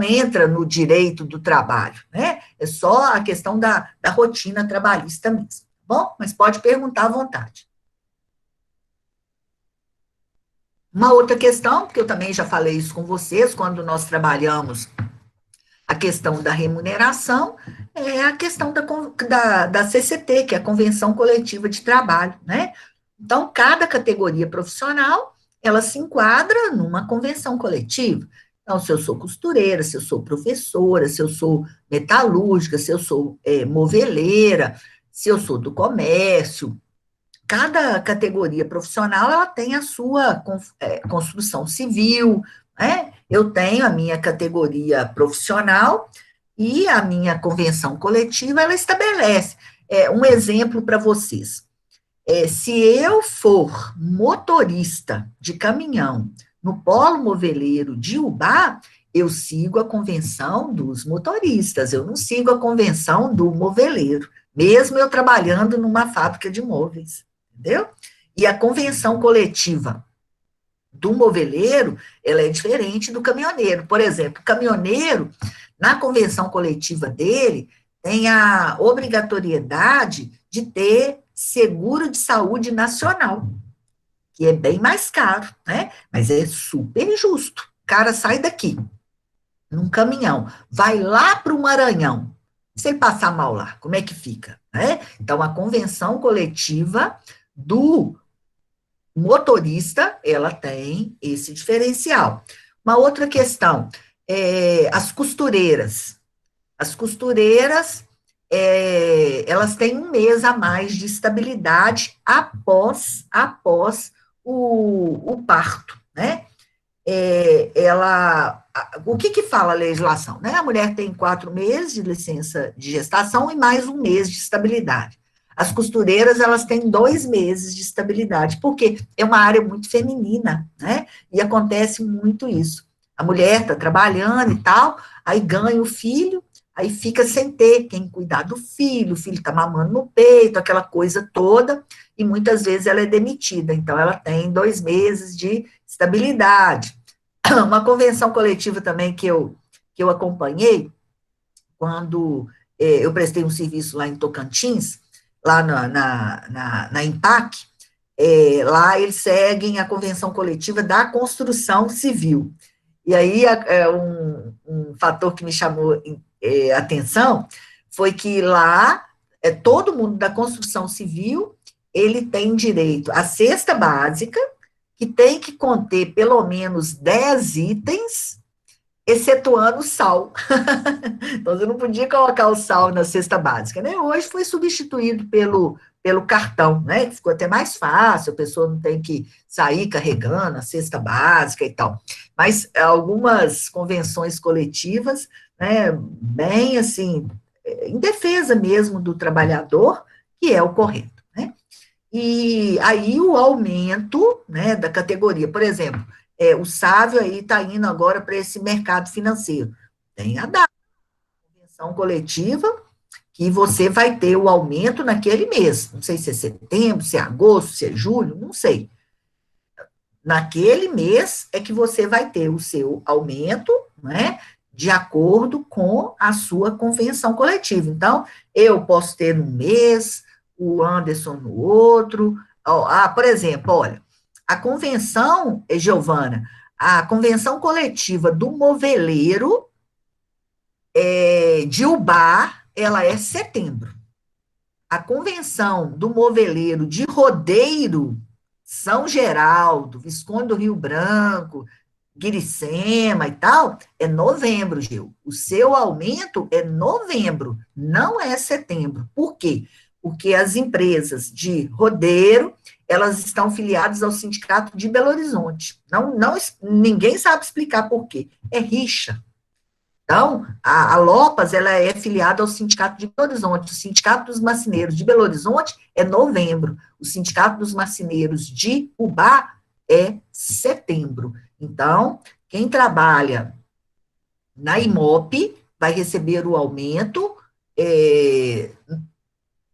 entra no direito do trabalho, né? É só a questão da rotina trabalhista mesmo, tá bom? Mas pode perguntar à vontade. Uma outra questão, porque eu também já falei isso com vocês, quando nós trabalhamos a questão da remuneração, é a questão da CCT, que é a Convenção Coletiva de Trabalho, né? Então, cada categoria profissional, ela se enquadra numa convenção coletiva. Então, se eu sou costureira, se eu sou professora, se eu sou metalúrgica, se eu sou moveleira, se eu sou do comércio, cada categoria profissional, ela tem a sua construção civil, né? Eu tenho a minha categoria profissional, E a minha convenção coletiva, ela estabelece um exemplo para vocês. Se eu for motorista de caminhão no polo moveleiro de Ubá, eu sigo a convenção dos motoristas, eu não sigo a convenção do moveleiro, mesmo eu trabalhando numa fábrica de móveis, entendeu? E a convenção coletiva do moveleiro, ela é diferente do caminhoneiro. Por exemplo, o caminhoneiro, na convenção coletiva dele, tem a obrigatoriedade de ter seguro de saúde nacional, que é bem mais caro, né? Mas é super justo. O cara sai daqui, num caminhão, vai lá para o Maranhão. Se ele passar mal lá, como é que fica? Né? Então, a convenção coletiva do motorista, ela tem esse diferencial. Uma outra questão, as costureiras. As costureiras, elas têm um mês a mais de estabilidade após o parto, né? O que fala a legislação? Né? A mulher tem 4 meses de licença de gestação e mais um mês de estabilidade. As costureiras, elas têm 2 meses de estabilidade, porque é uma área muito feminina, né? E acontece muito isso. A mulher está trabalhando e tal, aí ganha o filho, aí fica sem ter quem cuidar do filho, o filho está mamando no peito, aquela coisa toda, e muitas vezes ela é demitida, então ela tem 2 meses de estabilidade. Uma convenção coletiva também que eu acompanhei, quando eu prestei um serviço lá em Tocantins, lá na IMPAC, lá eles seguem a convenção coletiva da construção civil. E aí, um fator que me chamou atenção foi que lá, todo mundo da construção civil, ele tem direito à cesta básica, que tem que conter pelo menos 10 itens, excetuando o sal. Então, você não podia colocar o sal na cesta básica, né? Hoje foi substituído pelo cartão, né? Ficou até mais fácil, a pessoa não tem que sair carregando a cesta básica e tal. Mas algumas convenções coletivas, né, bem assim, em defesa mesmo do trabalhador, que é o correto, né? E aí o aumento, né, da categoria, por exemplo, o Sávio aí está indo agora para esse mercado financeiro. Tem a data, convenção coletiva, que você vai ter o aumento naquele mês. Não sei se é setembro, se é agosto, se é julho, não sei. Naquele mês é que você vai ter o seu aumento, né, de acordo com a sua convenção coletiva. Então, eu posso ter um mês, o Anderson no outro. Por exemplo, olha, a convenção, Giovana, a convenção coletiva do moveleiro de Ubá, ela é setembro. A convenção do moveleiro de Rodeiro, São Geraldo, Visconde do Rio Branco, Guiricema e tal, é novembro, Gil. O seu aumento é novembro, não é setembro. Por quê? Porque as empresas de Rodeiro, elas estão filiadas ao Sindicato de Belo Horizonte. Ninguém sabe explicar por quê. É rixa. Então, a Lopas, ela é filiada ao Sindicato de Belo Horizonte. O Sindicato dos Marceneiros de Belo Horizonte é novembro. O Sindicato dos Marceneiros de Ubá é setembro. Então, quem trabalha na IMOP vai receber o aumento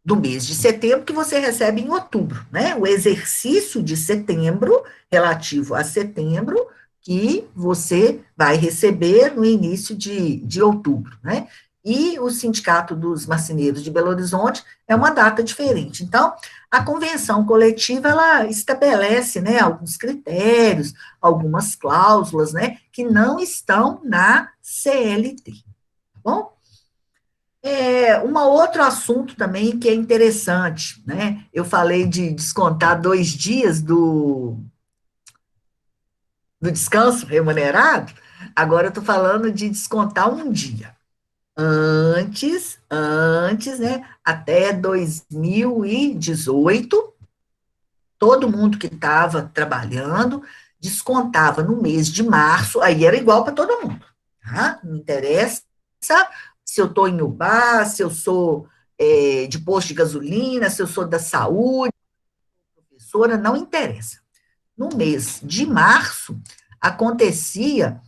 do mês de setembro, que você recebe em outubro, né? O exercício de setembro, relativo a setembro, que você vai receber no início de outubro, né? E o Sindicato dos Marceneiros de Belo Horizonte é uma data diferente. Então, a convenção coletiva, ela estabelece, né, alguns critérios, algumas cláusulas, né, que não estão na CLT, tá bom? Um outro assunto também que é interessante, né? Eu falei de descontar 2 dias do descanso remunerado, agora eu estou falando de descontar 1 dia. Antes, né? Até 2018, todo mundo que estava trabalhando descontava no mês de março, aí era igual para todo mundo, tá? Não interessa se eu estou em UBA, se eu sou de posto de gasolina, se eu sou da saúde, professora, não interessa. No mês de março, acontecia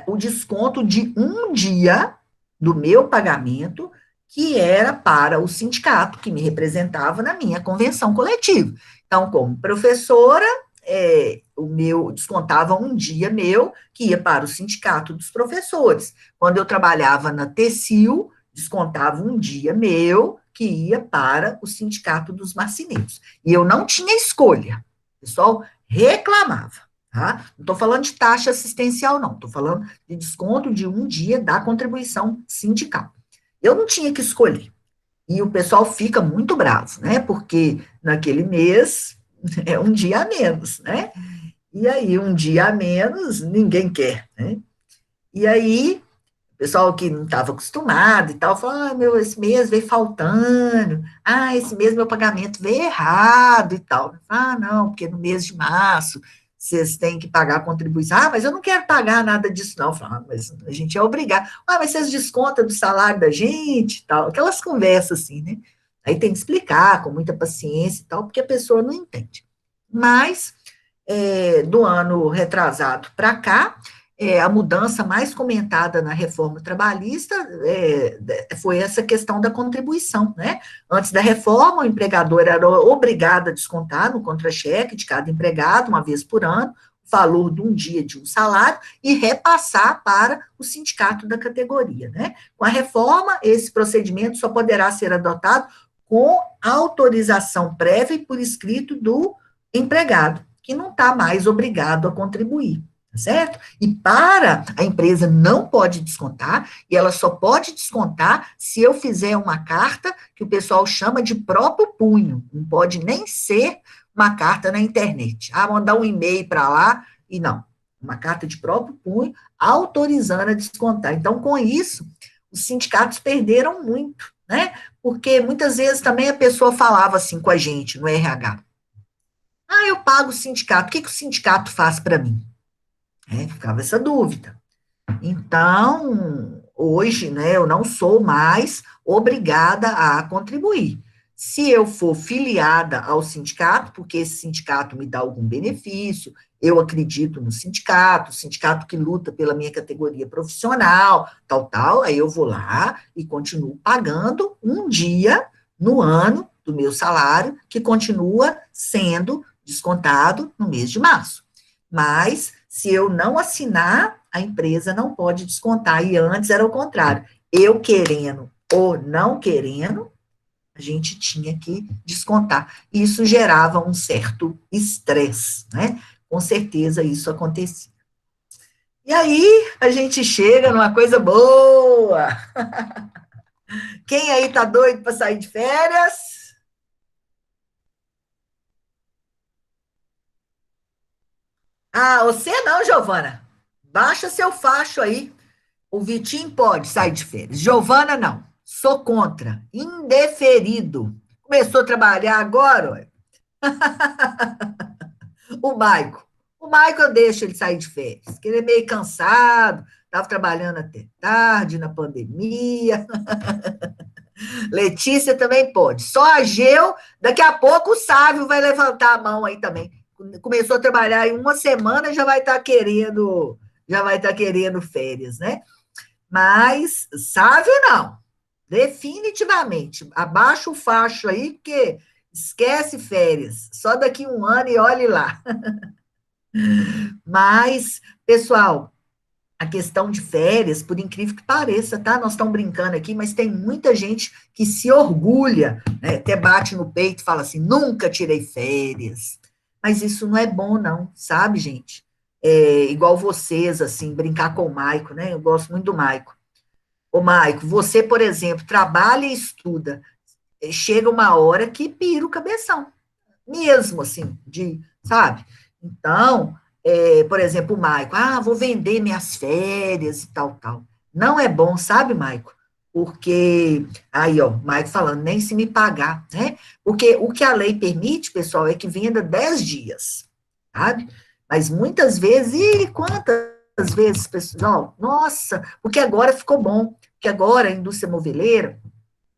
o desconto de um dia do meu pagamento, que era para o sindicato, que me representava na minha convenção coletiva. Então, como professora, o meu descontava um dia meu, que ia para o sindicato dos professores. Quando eu trabalhava na Tecil, descontava um dia meu, que ia para o sindicato dos marceneiros. E eu não tinha escolha. O pessoal reclamava. Tá? Não estou falando de taxa assistencial, não. Estou falando de desconto de um dia da contribuição sindical. Eu não tinha que escolher. E o pessoal fica muito bravo, né? Porque naquele mês é um dia a menos, né? E aí, um dia a menos, ninguém quer, né? E aí, o pessoal que não estava acostumado e tal, falou, esse mês veio faltando, esse mês meu pagamento veio errado e tal. Não, porque no mês de março vocês têm que pagar a contribuição. Mas eu não quero pagar nada disso, não. Mas a gente é obrigado. Mas vocês descontam do salário da gente e tal. Aquelas conversas assim, né? Aí tem que explicar com muita paciência e tal, porque a pessoa não entende. Mas, do ano retrasado para cá, a mudança mais comentada na reforma trabalhista foi essa questão da contribuição, né? Antes da reforma, o empregador era obrigado a descontar no contra-cheque de cada empregado, uma vez por ano, o valor de um dia de um salário e repassar para o sindicato da categoria, né? Com a reforma, esse procedimento só poderá ser adotado com autorização prévia e por escrito do empregado, que não está mais obrigado a contribuir. Certo? E para a empresa não pode descontar, e ela só pode descontar se eu fizer uma carta que o pessoal chama de próprio punho, não pode nem ser uma carta na internet. Mandar um e-mail para lá, e não, uma carta de próprio punho, autorizando a descontar. Então, com isso, os sindicatos perderam muito, né? Porque muitas vezes também a pessoa falava assim com a gente no RH, eu pago o sindicato, o que o sindicato faz para mim? Ficava essa dúvida. Então, hoje, né, eu não sou mais obrigada a contribuir. Se eu for filiada ao sindicato, porque esse sindicato me dá algum benefício, eu acredito no sindicato, o sindicato que luta pela minha categoria profissional, tal, aí eu vou lá e continuo pagando um dia no ano do meu salário, que continua sendo descontado no mês de março. Mas, se eu não assinar, a empresa não pode descontar, e antes era o contrário. Eu querendo ou não querendo, a gente tinha que descontar. Isso gerava um certo estresse, né? Com certeza isso acontecia. E aí, a gente chega numa coisa boa. Quem aí tá doido para sair de férias? Você não, Giovana. Baixa seu facho aí. O Vitinho pode sair de férias. Giovana, não. Sou contra. Indeferido. Começou a trabalhar agora, ué. O Maico. O Maico eu deixo ele sair de férias, porque ele é meio cansado, estava trabalhando até tarde na pandemia. Letícia também pode. Só a Geu, daqui a pouco o Sávio vai levantar a mão aí também. Começou a trabalhar em uma semana, já vai estar querendo férias, né? Mas Sávio não. Definitivamente. Abaixa o facho aí, porque esquece férias. Só daqui um ano e olhe lá. Mas, pessoal, a questão de férias, por incrível que pareça, tá? Nós estamos brincando aqui, mas tem muita gente que se orgulha, né? Até bate no peito e fala assim, nunca tirei férias. Mas isso não é bom, não, sabe, gente? Igual vocês, assim, brincar com o Maico, né? Eu gosto muito do Maico. Ô, Maico, você, por exemplo, trabalha e estuda. Chega uma hora que pira o cabeção. Mesmo, assim, sabe? Então, por exemplo, o Maico, vou vender minhas férias e tal. Não é bom, sabe, Maico? Porque, aí, ó, Maico falando, nem se me pagar, né? Porque o que a lei permite, pessoal, é que venda 10 dias, sabe? Mas muitas vezes, quantas às vezes, pessoal, nossa, porque agora ficou bom, porque agora a indústria moveleira,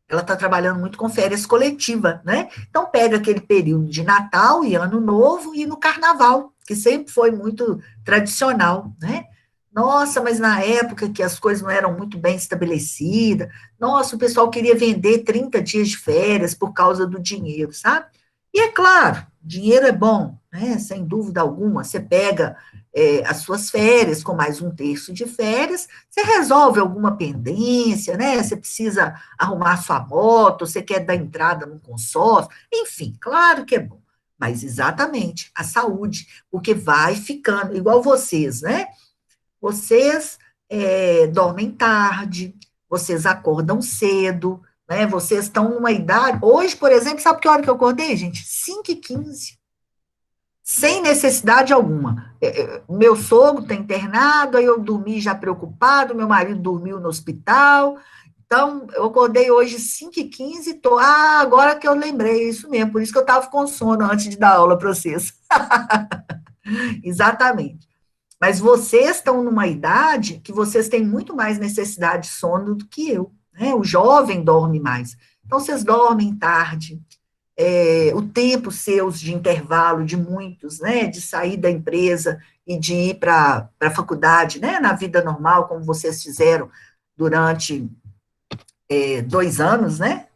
ela está trabalhando muito com férias coletivas, né? Então, pega aquele período de Natal e Ano Novo e no Carnaval, que sempre foi muito tradicional, né? Nossa, mas na época que as coisas não eram muito bem estabelecidas, nossa, o pessoal queria vender 30 dias de férias por causa do dinheiro, sabe? E é claro, dinheiro é bom, né? Sem dúvida alguma. Você pega as suas férias com mais um terço de férias, você resolve alguma pendência, né? Você precisa arrumar sua moto, você quer dar entrada num consórcio, enfim, claro que é bom. Mas exatamente, a saúde, porque vai ficando, igual vocês, né? Vocês dormem tarde, vocês acordam cedo, né? Vocês estão numa idade. Hoje, por exemplo, sabe que hora que eu acordei, gente? 5h15. Sem necessidade alguma. Meu sogro está internado, aí eu dormi já preocupado, meu marido dormiu no hospital. Então, eu acordei hoje 5h15, agora que eu lembrei, isso mesmo, por isso que eu estava com sono antes de dar aula para vocês. Exatamente. Mas vocês estão numa idade que vocês têm muito mais necessidade de sono do que eu, né? O jovem dorme mais. Então, vocês dormem tarde, o tempo seus de intervalo, de muitos, né? De sair da empresa e de ir para a faculdade, né? Na vida normal, como vocês fizeram durante 2 anos, né?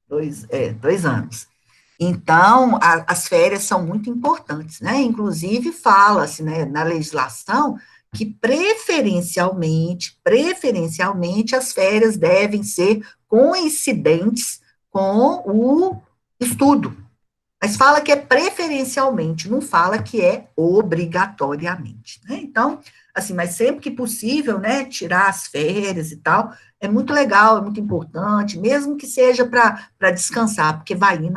2 anos. Então, as férias são muito importantes, né? Inclusive, fala-se, né, na legislação que preferencialmente, as férias devem ser coincidentes com o estudo. Mas fala que é preferencialmente, não fala que é obrigatoriamente, né? Então, assim, mas sempre que possível, né, tirar as férias e tal, é muito legal, é muito importante, mesmo que seja para descansar, porque vai ir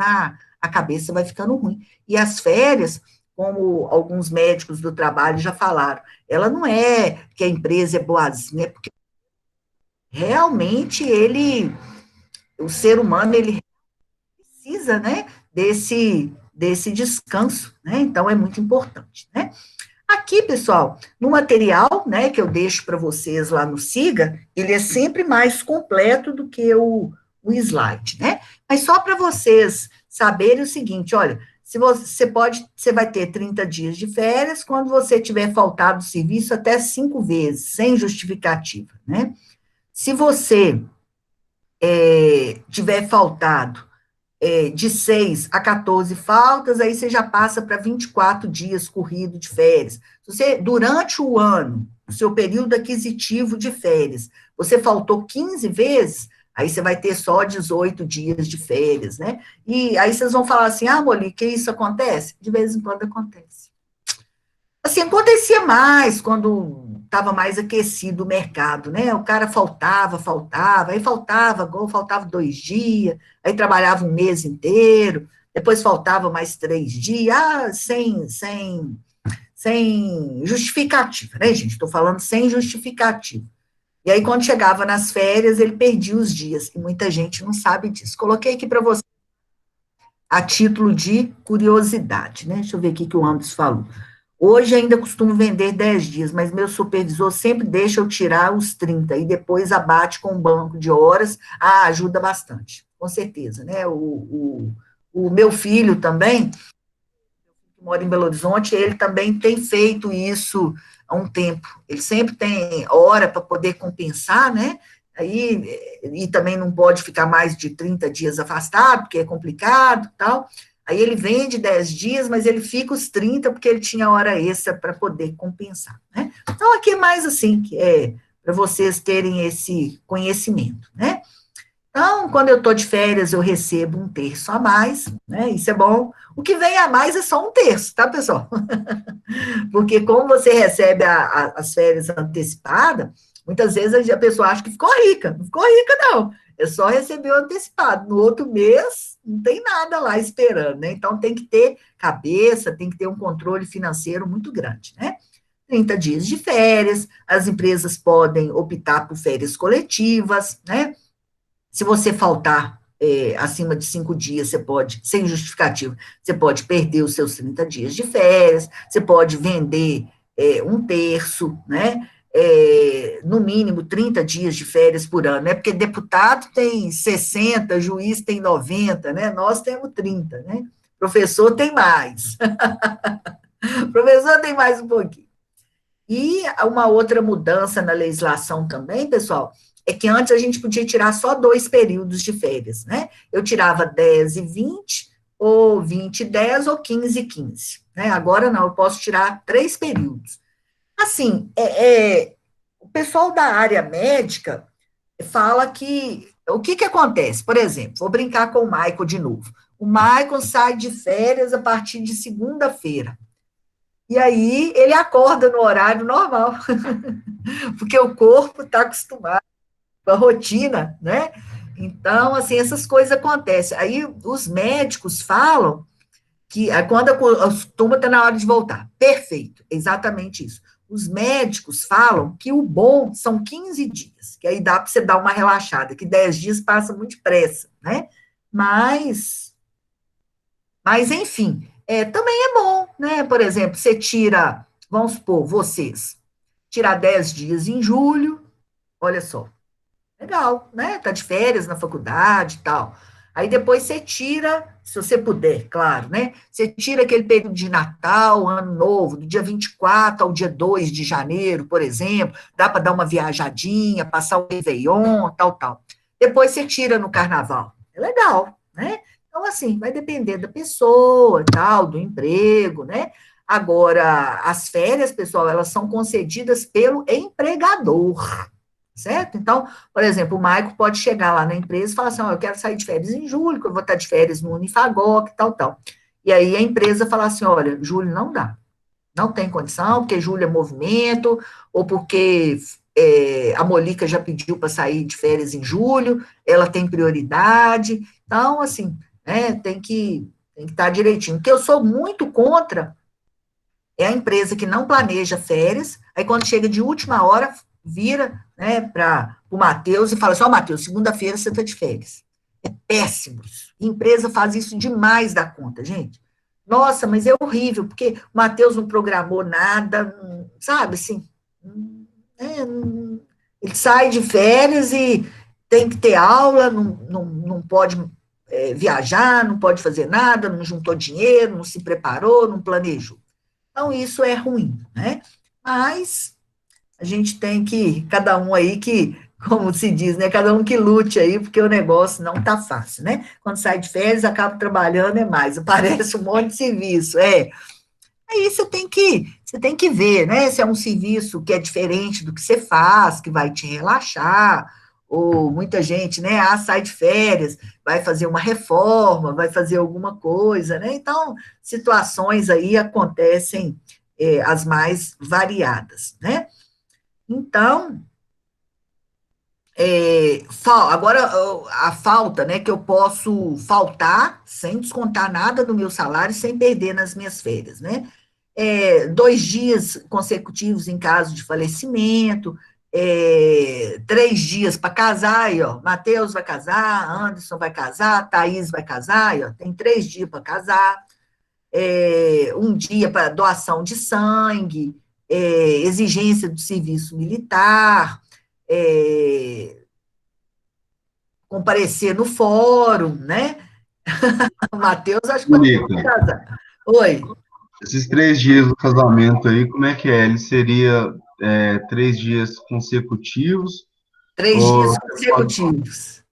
a cabeça vai ficando ruim. E as férias, como alguns médicos do trabalho já falaram, ela não é que a empresa é boazinha, é porque realmente o ser humano, ele precisa, né, desse descanso, né? Então é muito importante, né? Aqui, pessoal, no material, né, que eu deixo para vocês lá no Siga, ele é sempre mais completo do que o slide, né? Mas só para vocês saberem o seguinte, olha, se você vai ter 30 dias de férias quando você tiver faltado do serviço até 5 vezes, sem justificativa, né? Se você tiver faltado de 6 a 14 faltas, aí você já passa para 24 dias corrido de férias. Se você, durante o ano, o seu período aquisitivo de férias, você faltou 15 vezes, aí você vai ter só 18 dias de férias, né? E aí vocês vão falar assim, Moli, que isso acontece? De vez em quando acontece. Assim, acontecia mais quando estava mais aquecido o mercado, né? O cara faltava, aí faltava 2 dias, aí trabalhava um mês inteiro, depois faltava mais 3 dias, sem justificativa, né, gente? Estou falando sem justificativa. E aí, quando chegava nas férias, ele perdia os dias, e muita gente não sabe disso. Coloquei aqui para você a título de curiosidade, né? Deixa eu ver o que o Anderson falou. Hoje ainda costumo vender 10 dias, mas meu supervisor sempre deixa eu tirar os 30 e depois abate com um banco de horas. Ajuda bastante, com certeza, né? O meu filho também, que mora em Belo Horizonte, ele também tem feito isso há um tempo. Ele sempre tem hora para poder compensar, né? Aí, e também não pode ficar mais de 30 dias afastado, porque é complicado e tal. Aí ele vende 10 dias, mas ele fica os 30 porque ele tinha hora extra para poder compensar, né? Então, aqui é mais assim, que é para vocês terem esse conhecimento, né? Então, quando eu estou de férias, eu recebo 1/3 a mais, né? Isso é bom. O que vem a mais é só 1/3, tá, pessoal? Porque como você recebe as férias antecipadas, muitas vezes a pessoa acha que ficou rica. Não ficou rica, não. É só receber o antecipado. No outro mês, não tem nada lá esperando, né? Então, tem que ter cabeça, tem que ter um controle financeiro muito grande, né? 30 dias de férias, as empresas podem optar por férias coletivas, né? Se você faltar acima de 5 dias, você pode, sem justificativa, você pode perder os seus 30 dias de férias, você pode vender 1/3, né? no mínimo 30 dias de férias por ano, né? Porque deputado tem 60, juiz tem 90, né? Nós temos 30, né? Professor tem mais. Professor tem mais um pouquinho. E uma outra mudança na legislação também, pessoal, é que antes a gente podia tirar só 2 períodos de férias, né? Eu tirava 10 e 20, ou 20 e 10, ou 15 e 15, né? Agora não, eu posso tirar 3 períodos. Assim, o pessoal da área médica fala que, o que acontece? Por exemplo, vou brincar com o Michael de novo. O Michael sai de férias a partir de segunda-feira. E aí ele acorda no horário normal, porque o corpo está acostumado com a rotina, né? Então, assim, essas coisas acontecem. Aí os médicos falam que quando a turma está na hora de voltar. Perfeito, exatamente isso. Os médicos falam que o bom são 15 dias, que aí dá para você dar uma relaxada, que 10 dias passa muito depressa, né? Mas enfim, também é bom, né? Por exemplo, você tira, vamos supor, vocês, tirar 10 dias em julho, olha só, legal, né? Tá de férias na faculdade e tal. Aí depois você tira, se você puder, claro, né? Você tira aquele período de Natal, Ano Novo, do dia 24 ao dia 2 de janeiro, por exemplo, dá para dar uma viajadinha, passar o Réveillon, tal. Depois você tira no Carnaval. É legal, né? Então, assim, vai depender da pessoa, tal, do emprego, né? Agora, as férias, pessoal, elas são concedidas pelo empregador, certo? Então, por exemplo, o Maico pode chegar lá na empresa e falar assim, eu quero sair de férias em julho, que eu vou estar de férias no Unifagoc, tal. E aí a empresa fala assim, olha, julho não dá, não tem condição, porque julho é movimento, ou porque a Molica já pediu para sair de férias em julho, ela tem prioridade. Então, assim, tem que estar direitinho. O que eu sou muito contra é a empresa que não planeja férias, aí quando chega de última hora, vira, né, para o Matheus e fala assim, Matheus, segunda-feira você está de férias. É péssimo isso. A empresa faz isso demais da conta, gente. Nossa, mas é horrível, porque o Matheus não programou nada, sabe, assim, ele sai de férias e tem que ter aula, não pode viajar, não pode fazer nada, não juntou dinheiro, não se preparou, não planejou. Então, isso é ruim, né? Mas a gente tem que, cada um aí que, como se diz, né? Cada um que lute aí, porque o negócio não tá fácil, né? Quando sai de férias, acaba trabalhando mais, aparece um monte de serviço, Aí você tem que ver, né? Se é um serviço que é diferente do que você faz, que vai te relaxar, ou muita gente, né? Sai de férias, vai fazer uma reforma, vai fazer alguma coisa, né? Então, situações aí acontecem as mais variadas, né? Então, agora a falta, né? Que eu posso faltar sem descontar nada do meu salário, sem perder nas minhas férias, né? 2 dias consecutivos em caso de falecimento, 3 dias para casar, aí, ó, Matheus vai casar, Anderson vai casar, Thaís vai casar, aí, ó, tem 3 dias para casar, 1 dia para doação de sangue, exigência do serviço militar, comparecer no fórum, né? O Matheus, acho que vai casar. Oi. Esses 3 dias do casamento aí, como é que é? Ele seria 3 dias consecutivos? 3 dias consecutivos.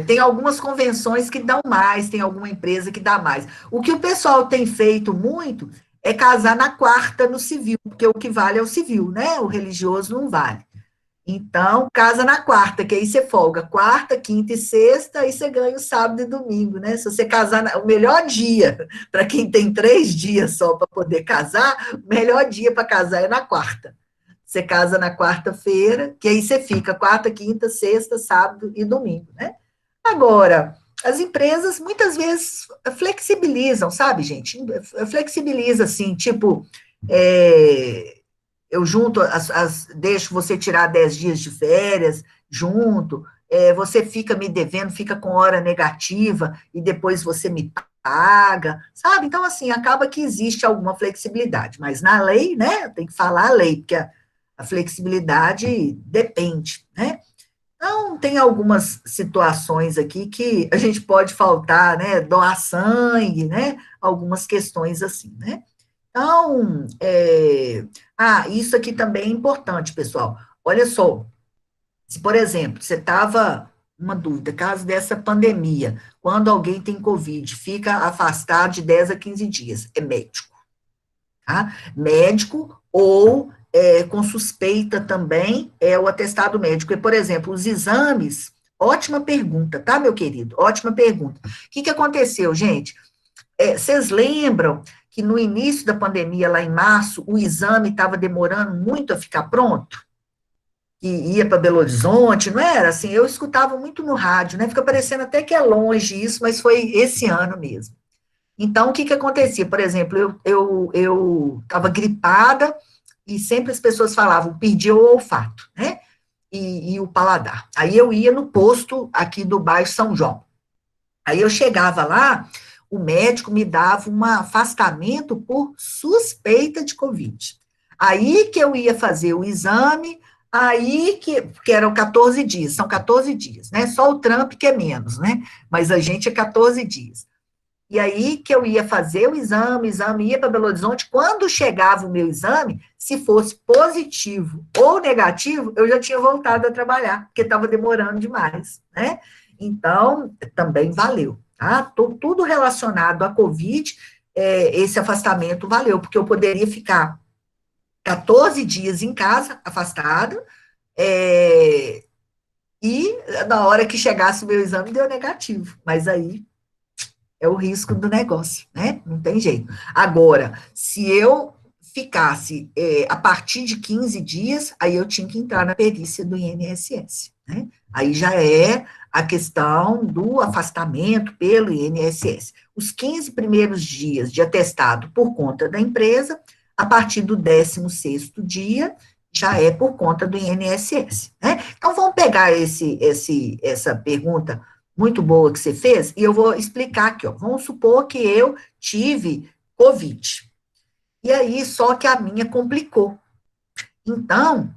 Tem algumas convenções que dão mais, tem alguma empresa que dá mais. O que o pessoal tem feito muito é casar na quarta no civil, porque o que vale é o civil, né? O religioso não vale. Então, casa na quarta, que aí você folga quarta, quinta e sexta, aí você ganha o sábado e domingo, né? Se você casar, o melhor dia, para quem tem 3 dias só para poder casar, o melhor dia para casar é na quarta. Você casa na quarta-feira, que aí você fica quarta, quinta, sexta, sábado e domingo, né? Agora, as empresas muitas vezes flexibilizam, sabe, gente? Flexibiliza assim, tipo, eu junto, deixo você tirar 10 dias de férias, junto, você fica me devendo, fica com hora negativa, e depois você me paga, sabe? Então, assim, acaba que existe alguma flexibilidade, mas na lei, né, tem que falar a lei, porque A flexibilidade depende, né? Então, tem algumas situações aqui que a gente pode faltar, né? Doar sangue, né? Algumas questões assim, né? Então, isso aqui também é importante, pessoal. Olha só, se, por exemplo, você estava, uma dúvida, caso dessa pandemia, quando alguém tem Covid, fica afastado de 10 a 15 dias, é médico, tá? Médico ou com suspeita também é o atestado médico. E, por exemplo, os exames, ótima pergunta, tá, meu querido? Ótima pergunta. O que aconteceu, gente? Vocês lembram que no início da pandemia, lá em março, o exame estava demorando muito a ficar pronto? Que ia para Belo Horizonte, não era? Assim, eu escutava muito no rádio, né? Fica parecendo até que é longe isso, mas foi esse ano mesmo. Então, o que acontecia? Por exemplo, eu estava gripada e sempre as pessoas falavam, perdi o olfato, né? E o paladar. Aí eu ia no posto aqui do bairro São João. Aí eu chegava lá, o médico me dava um afastamento por suspeita de Covid. Aí que eu ia fazer o exame, aí que eram 14 dias, são 14 dias, né? Só o Trump que é menos, né? Mas a gente é 14 dias. E aí que eu ia fazer o exame ia para Belo Horizonte, quando chegava o meu exame, se fosse positivo ou negativo, eu já tinha voltado a trabalhar, porque estava demorando demais, né? Então, também valeu, tá? Tudo relacionado à Covid, esse afastamento valeu, porque eu poderia ficar 14 dias em casa, afastado, e na hora que chegasse o meu exame, deu negativo, mas aí é o risco do negócio, né? Não tem jeito. Agora, se eu ficasse a partir de 15 dias, aí eu tinha que entrar na perícia do INSS, né? Aí já é a questão do afastamento pelo INSS. Os 15 primeiros dias de atestado por conta da empresa, a partir do 16º dia, já é por conta do INSS, né? Então, vamos pegar essa pergunta muito boa que você fez, e eu vou explicar aqui, ó. Vamos supor que eu tive Covid. E aí, só que a minha complicou. Então,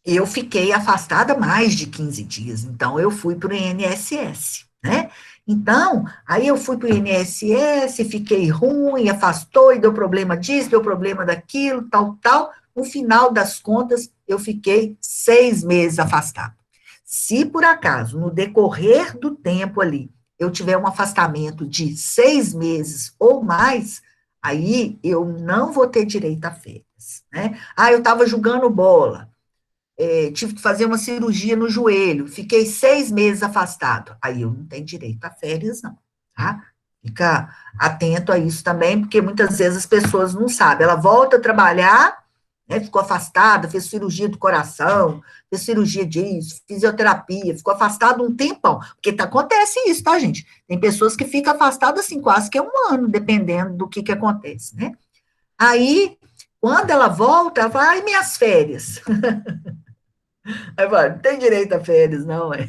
eu fiquei afastada mais de 15 dias. Então, eu fui para o INSS, né? Então, aí eu fui para o INSS, fiquei ruim, afastou, e deu problema disso, deu problema daquilo, tal, tal. No final das contas, eu fiquei 6 meses afastada. Se, por acaso, no decorrer do tempo ali, eu tiver um afastamento de 6 meses ou mais, aí eu não vou ter direito a férias, né? Eu estava jogando bola, tive que fazer uma cirurgia no joelho, fiquei 6 meses afastado, aí eu não tenho direito a férias, não, tá? Fica atento a isso também, porque muitas vezes as pessoas não sabem, ela volta a trabalhar, né, ficou afastada, fez cirurgia do coração, fez cirurgia disso, fisioterapia, ficou afastado um tempão, porque acontece isso, tá, gente? Tem pessoas que ficam afastadas, assim, quase que 1 ano, dependendo do que acontece, né? Aí, quando ela volta, ela fala, ai, minhas férias. Aí fala, não tem direito a férias, não, é?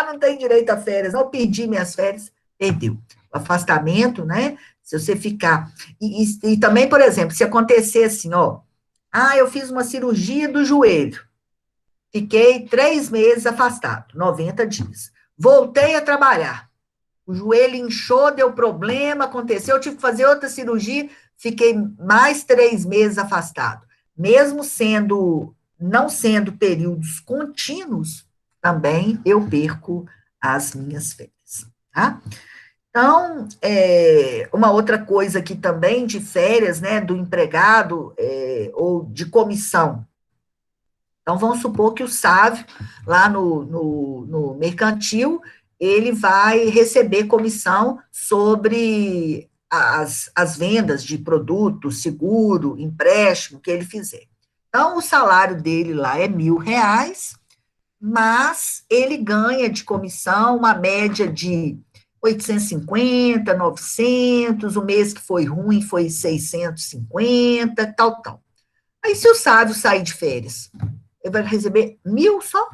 Não tem direito a férias, não, pedi minhas férias, perdeu. O afastamento, né, se você ficar... E também, por exemplo, se acontecer assim, ó, eu fiz uma cirurgia do joelho, fiquei 3 meses afastado, 90 dias. Voltei a trabalhar, o joelho inchou, deu problema, aconteceu, eu tive que fazer outra cirurgia, fiquei mais 3 meses afastado. Mesmo não sendo períodos contínuos, também eu perco as minhas férias, tá? Então, uma outra coisa aqui também de férias, né, do empregado ou de comissão. Então, vamos supor que o Sávio, lá no mercantil, ele vai receber comissão sobre as vendas de produto, seguro, empréstimo que ele fizer. Então, o salário dele lá é R$1.000, mas ele ganha de comissão uma média de 850, 900, o mês que foi ruim foi 650, tal, tal. Aí, se o Sávio sair de férias, ele vai receber 1.000 só?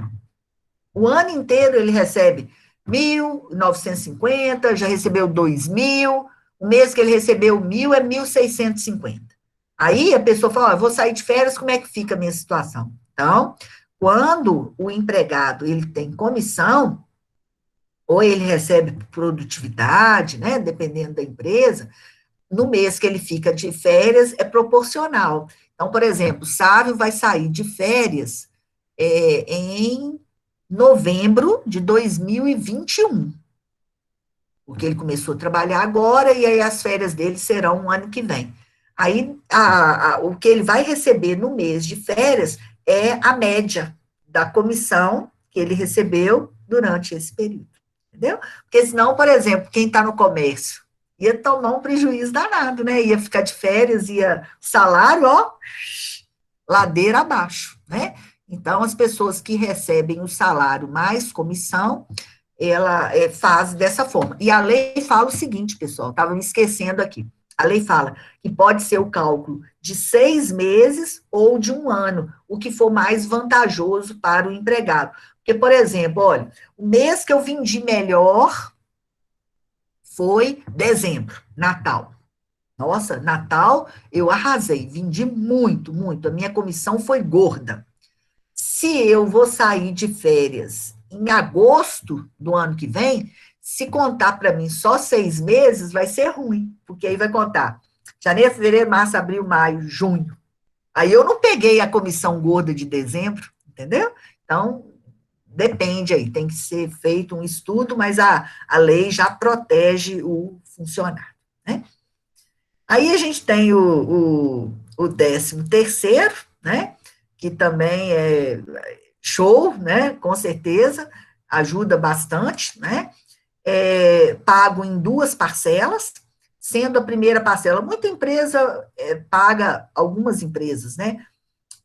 O ano inteiro ele recebe 1.950, já recebeu 2.000, o mês que ele recebeu 1.000 é 1.650. Aí a pessoa fala, eu vou sair de férias, como é que fica a minha situação? Então, quando o empregado ele tem comissão, ou ele recebe produtividade, né, dependendo da empresa, no mês que ele fica de férias é proporcional. Então, por exemplo, o Sávio vai sair de férias em novembro de 2021, porque ele começou a trabalhar agora, e aí as férias dele serão o ano que vem. Aí, o que ele vai receber no mês de férias é a média da comissão que ele recebeu durante esse período, entendeu? Porque senão, por exemplo, quem está no comércio ia tomar um prejuízo danado, né? Ia ficar de férias, salário, ó, ladeira abaixo, né? Então, as pessoas que recebem o salário mais comissão, ela faz dessa forma. E a lei fala o seguinte, pessoal, estava me esquecendo aqui. A lei fala que pode ser o cálculo de 6 meses ou de 1 ano, o que for mais vantajoso para o empregado. Porque, por exemplo, olha, o mês que eu vendi melhor foi dezembro, Natal. Nossa, Natal eu arrasei, vendi muito, muito. A minha comissão foi gorda. Se eu vou sair de férias em agosto do ano que vem, se contar para mim só 6 meses, vai ser ruim, porque aí vai contar janeiro, fevereiro, março, abril, maio, junho. Aí eu não peguei a comissão gorda de dezembro, entendeu? Então, depende aí, tem que ser feito um estudo, mas a lei já protege o funcionário, né? Aí a gente tem o 13º, né? Que também é show, né? Com certeza, ajuda bastante, né? Pago em 2 parcelas, sendo a primeira parcela, muita empresa paga, algumas empresas, né?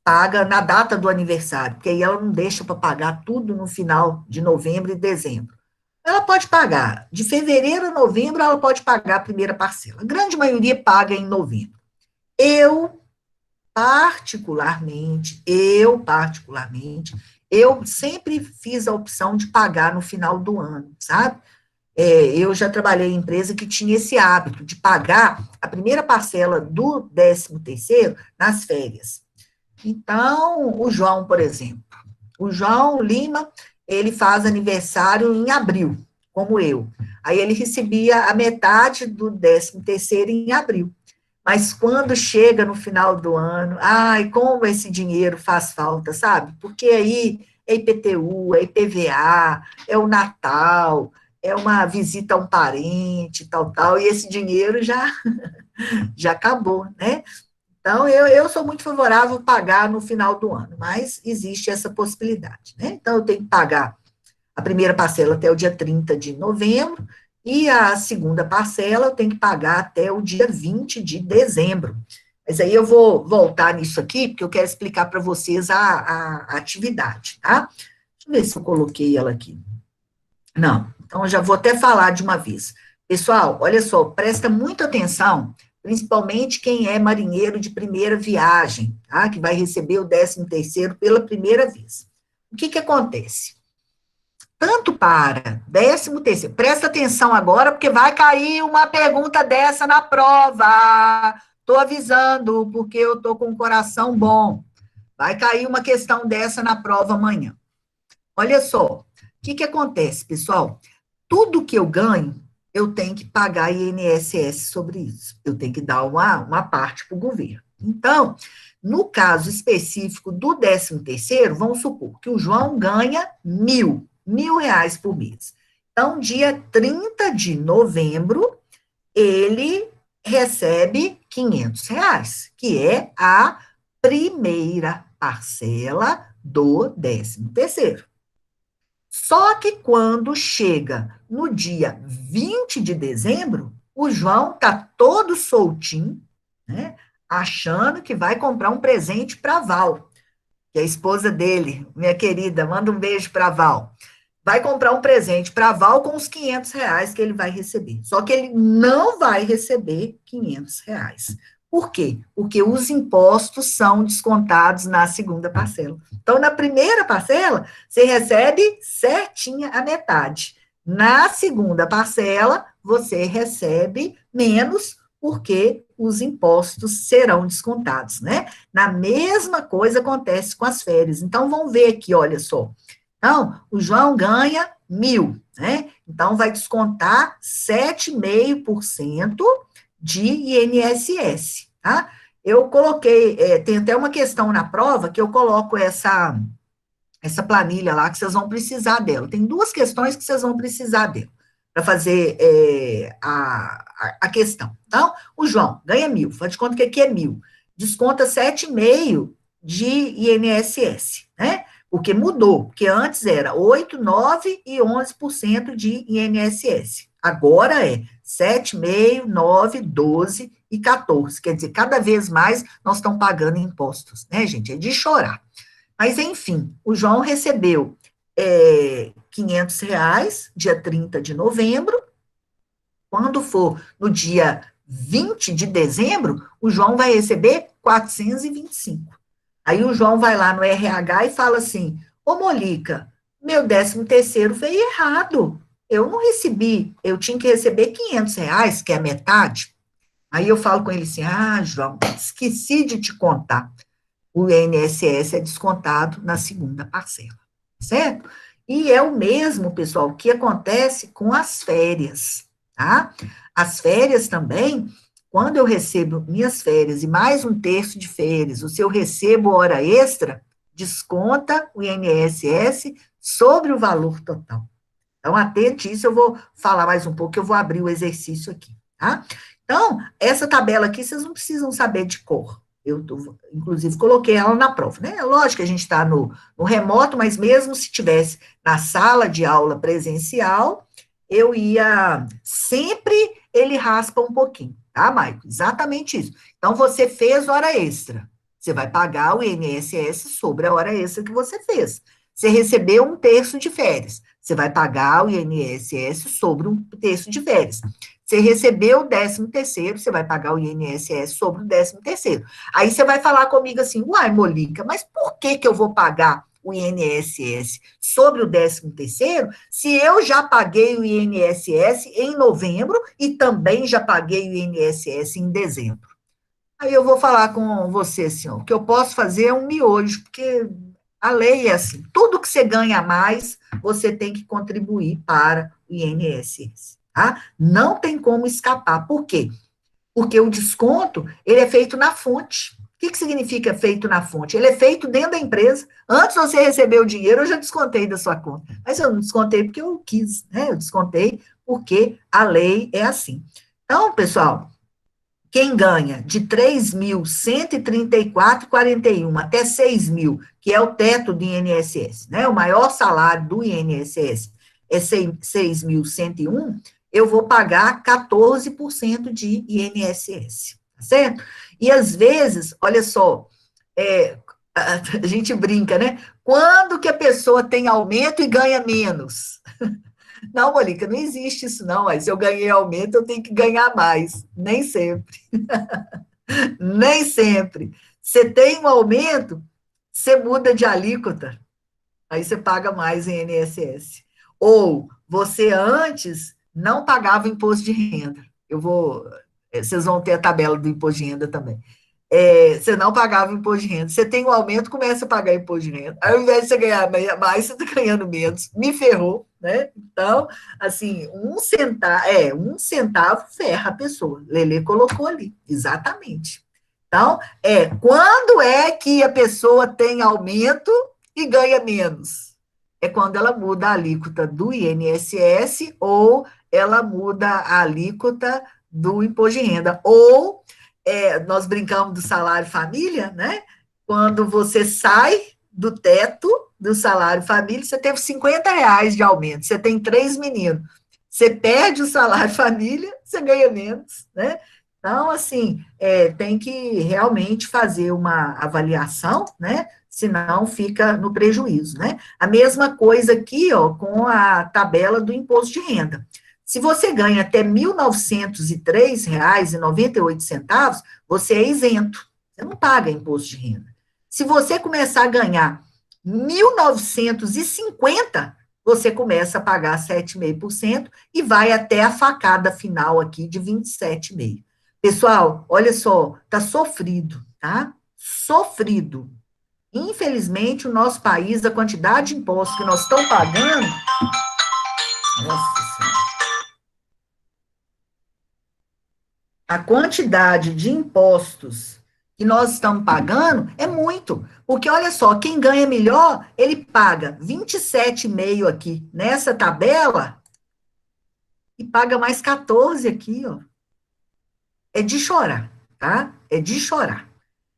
Paga na data do aniversário, porque aí ela não deixa para pagar tudo no final de novembro e dezembro. Ela pode pagar, de fevereiro a novembro, ela pode pagar a primeira parcela. A grande maioria paga em novembro. Eu particularmente, eu sempre fiz a opção de pagar no final do ano, sabe? Eu já trabalhei em empresa que tinha esse hábito de pagar a primeira parcela do 13º nas férias. Então, o João, por exemplo, o João Lima, ele faz aniversário em abril, como eu. Aí ele recebia a metade do 13º em abril. Mas quando chega no final do ano, ai, como esse dinheiro faz falta, sabe? Porque aí é IPTU, é IPVA, é o Natal, é uma visita a um parente, tal, e esse dinheiro já acabou, né? Então, eu sou muito favorável a pagar no final do ano, mas existe essa possibilidade, né? Então, eu tenho que pagar a primeira parcela até o dia 30 de novembro, e a segunda parcela eu tenho que pagar até o dia 20 de dezembro. Mas aí eu vou voltar nisso aqui, porque eu quero explicar para vocês a atividade, tá? Deixa eu ver se eu coloquei ela aqui. Não, então eu já vou até falar de uma vez. Pessoal, olha só, presta muita atenção, principalmente quem é marinheiro de primeira viagem, tá? Que vai receber o 13º pela primeira vez. O que acontece? Tanto para 13º, presta atenção agora, porque vai cair uma pergunta dessa na prova. Estou avisando, porque eu estou com o coração bom. Vai cair uma questão dessa na prova amanhã. Olha só, o que acontece, pessoal? Tudo que eu ganho, eu tenho que pagar INSS sobre isso. Eu tenho que dar uma parte para o governo. Então, no caso específico do 13º, vamos supor que o João ganha R$ 1.000 por mês. Então, dia 30 de novembro, ele recebe R$ 500, que é a primeira parcela do 13º. Só que quando chega no dia 20 de dezembro, o João está todo soltinho, né, achando que vai comprar um presente para a Val, que é a esposa dele, minha querida, manda um beijo para a Val. Vai comprar um presente para a Val com os R$ 500 que ele vai receber. Só que ele não vai receber R$ 500. Por quê? Porque os impostos são descontados na segunda parcela. Então, na primeira parcela, você recebe certinha a metade. Na segunda parcela, você recebe menos, porque os impostos serão descontados, né? Na mesma coisa acontece com as férias. Então, vamos ver aqui, olha só. Então, o João ganha 1.000, né? Então, vai descontar 7,5% de INSS, tá? Eu coloquei, tem até uma questão na prova que eu coloco essa planilha lá, que vocês vão precisar dela. Tem duas questões que vocês vão precisar dela, para fazer a questão. Então, o João ganha 1.000, faz de conta que aqui é 1.000, desconta 7,5% de INSS, né? Porque mudou, porque antes era 8, 9 e 11% de INSS. Agora é 7,5, 9, 12 e 14. Quer dizer, cada vez mais nós estamos pagando impostos, né, gente? É de chorar. Mas, enfim, o João recebeu R$ 500, dia 30 de novembro. Quando for no dia 20 de dezembro, o João vai receber 425. Aí o João vai lá no RH e fala assim, ô Molica, meu 13º veio errado. Eu não recebi, eu tinha que receber R$ 500, que é a metade. Aí eu falo com ele assim, João, esqueci de te contar. O INSS é descontado na segunda parcela, certo? E é o mesmo, pessoal, que acontece com as férias, tá? As férias também, quando eu recebo minhas férias e mais 1/3 de férias, ou se eu recebo hora extra, desconta o INSS sobre o valor total. Então, atente isso, eu vou falar mais um pouco, eu vou abrir o exercício aqui, tá? Então, essa tabela aqui, vocês não precisam saber de cor. Eu, inclusive, coloquei ela na prova, né? Lógico que a gente está no remoto, mas mesmo se tivesse na sala de aula presencial, eu ia sempre, ele raspa um pouquinho, tá, Maico? Exatamente isso. Então, você fez hora extra, você vai pagar o INSS sobre a hora extra que você fez. Você recebeu 1/3 de férias, você vai pagar o INSS sobre 1/3 de férias. Você recebeu o 13º, você vai pagar o INSS sobre o 13º. Aí você vai falar comigo assim, uai, Molica, mas por que eu vou pagar o INSS sobre o 13º, se eu já paguei o INSS em novembro e também já paguei o INSS em dezembro? Aí eu vou falar com você assim, o que eu posso fazer é um miojo, porque a lei é assim, tudo que você ganha a mais, você tem que contribuir para o INSS. Tá? Não tem como escapar. Por quê? Porque o desconto, ele é feito na fonte. O que significa feito na fonte? Ele é feito dentro da empresa. Antes de você receber o dinheiro, eu já descontei da sua conta. Mas eu não descontei porque eu quis, né? Eu descontei porque a lei é assim. Então, pessoal, quem ganha de 3.134,41 até 6.000, que é o teto do INSS, né? O maior salário do INSS é 6.101, eu vou pagar 14% de INSS, tá certo? E às vezes, olha só, a gente brinca, né? Quando que a pessoa tem aumento e ganha menos? Não, Molica, não existe isso não, mas se eu ganhei aumento, eu tenho que ganhar mais. Nem sempre. Nem sempre. Você tem um aumento, você muda de alíquota, aí você paga mais em INSS. Ou você antes não pagava imposto de renda. Vocês vão ter a tabela do imposto de renda também. Você não pagava imposto de renda. Você tem um aumento, começa a pagar imposto de renda. Aí, ao invés de você ganhar mais, você está ganhando menos. Me ferrou, né? Então, assim, um centavo ferra a pessoa. Lelê colocou ali, exatamente. Então, quando é que a pessoa tem aumento e ganha menos? É quando ela muda a alíquota do INSS ou ela muda a alíquota do imposto de renda. Ou, nós brincamos do salário família, né? Quando você sai do teto do salário família, você teve R$ 50 de aumento, você tem 3 meninos. Você perde o salário família, você ganha menos, né? Então, assim, tem que realmente fazer uma avaliação, né? Senão fica no prejuízo, né? A mesma coisa aqui, ó, com a tabela do imposto de renda. Se você ganha até R$ 1.903,98, você é isento, você não paga imposto de renda. Se você começar a ganhar 1.950, você começa a pagar 7,5% e vai até a facada final aqui de 27,5%. Pessoal, olha só, tá sofrido, tá? Sofrido. Infelizmente, o nosso país, a quantidade de impostos que nós estamos pagando, nossa Senhora, a quantidade de impostos que nós estamos pagando é muito. Porque, olha só, quem ganha melhor, ele paga 27,5 aqui nessa tabela e paga mais 14 aqui, ó. É de chorar, tá? É de chorar.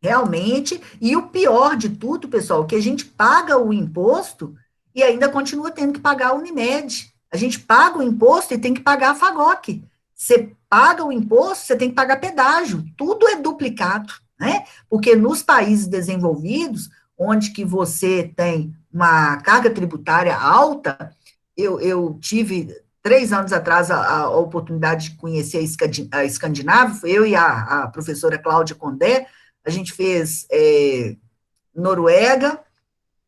Realmente, e o pior de tudo, pessoal, que a gente paga o imposto e ainda continua tendo que pagar a Unimed. A gente paga o imposto e tem que pagar a FAGOC. Você paga o imposto, você tem que pagar pedágio. Tudo é duplicado, né? Porque nos países desenvolvidos, onde que você tem uma carga tributária alta, eu tive 3 anos atrás a oportunidade de conhecer a Escandinávia, eu e a professora Cláudia Condé, a gente fez Noruega,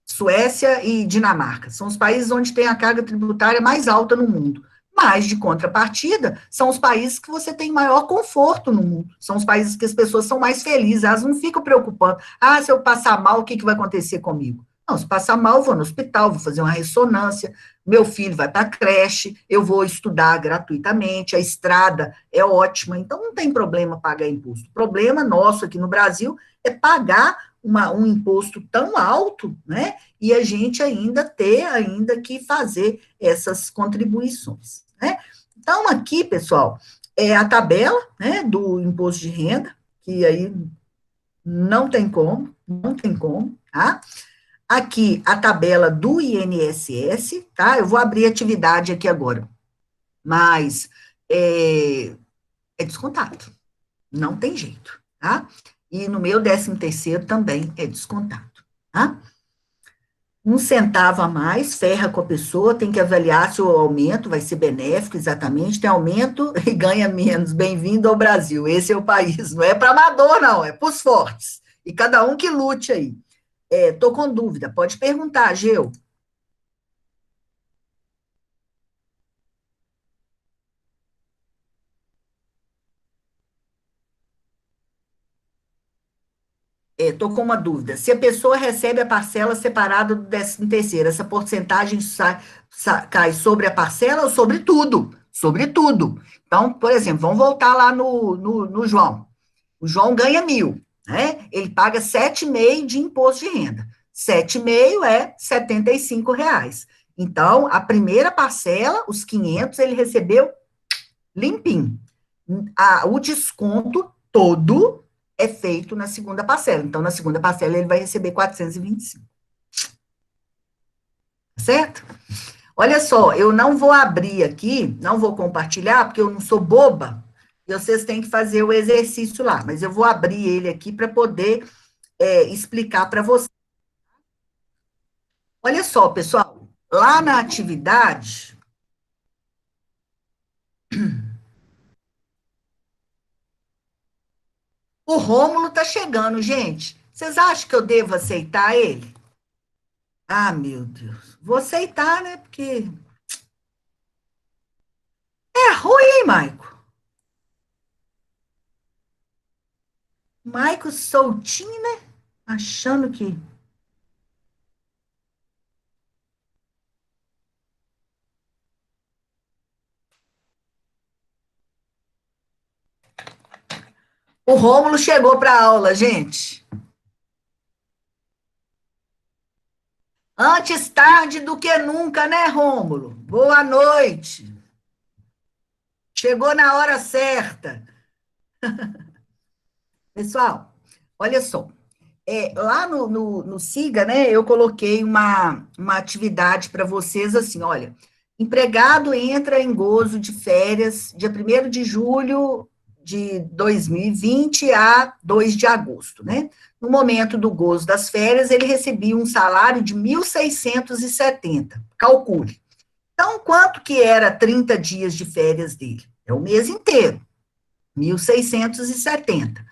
Suécia e Dinamarca. São os países onde tem a carga tributária mais alta no mundo. Mas, de contrapartida, são os países que você tem maior conforto no mundo. São os países que as pessoas são mais felizes, elas não ficam preocupando. Ah, se eu passar mal, o que vai acontecer comigo? Não, se passar mal, eu vou no hospital, vou fazer uma ressonância, meu filho vai para a creche, eu vou estudar gratuitamente, a estrada é ótima, então não tem problema pagar imposto. O problema nosso aqui no Brasil é pagar um imposto tão alto, né, e a gente ainda ter que fazer essas contribuições, né. Então, aqui, pessoal, é a tabela, né, do imposto de renda, que aí não tem como, tá? Aqui, a tabela do INSS, tá? Eu vou abrir atividade aqui agora, mas é descontado, não tem jeito, tá? E no meu 13º também é descontado, tá? 1 centavo a mais, ferra com a pessoa, tem que avaliar se o aumento vai ser benéfico, exatamente, tem aumento e ganha menos, bem-vindo ao Brasil, esse é o país, não é para amador, não, é para os fortes, e cada um que lute aí. Estou com dúvida, pode perguntar, Geu. Estou com uma dúvida. Se a pessoa recebe a parcela separada do 13º, essa porcentagem cai sobre a parcela ou sobre tudo? Sobre tudo. Então, por exemplo, vamos voltar lá no João. O João ganha 1.000, né? Ele paga 7,5 de imposto de renda. 7,5 é R$ 75. Então, a primeira parcela, os 500, ele recebeu limpinho. O desconto todo é feito na segunda parcela. Então, na segunda parcela, ele vai receber 425. Certo? Olha só, eu não vou abrir aqui, não vou compartilhar, porque eu não sou boba, e vocês têm que fazer o exercício lá, mas eu vou abrir ele aqui para poder explicar para vocês. Olha só, pessoal, lá na atividade, o Rômulo está chegando, gente. Vocês acham que eu devo aceitar ele? Ah, meu Deus. Vou aceitar, né? Porque é ruim, hein, Maico? Maico soltinho, né? Achando que... O Rômulo chegou para a aula, gente. Antes tarde do que nunca, né, Rômulo? Boa noite. Chegou na hora certa. Pessoal, olha só. Lá no Siga, né, eu coloquei uma atividade para vocês assim, olha, empregado entra em gozo de férias dia 1º de julho de 2020 a 2 de agosto, né? No momento do gozo das férias, ele recebia um salário de 1.670, calcule. Então, quanto que era 30 dias de férias dele? É o mês inteiro, 1.670.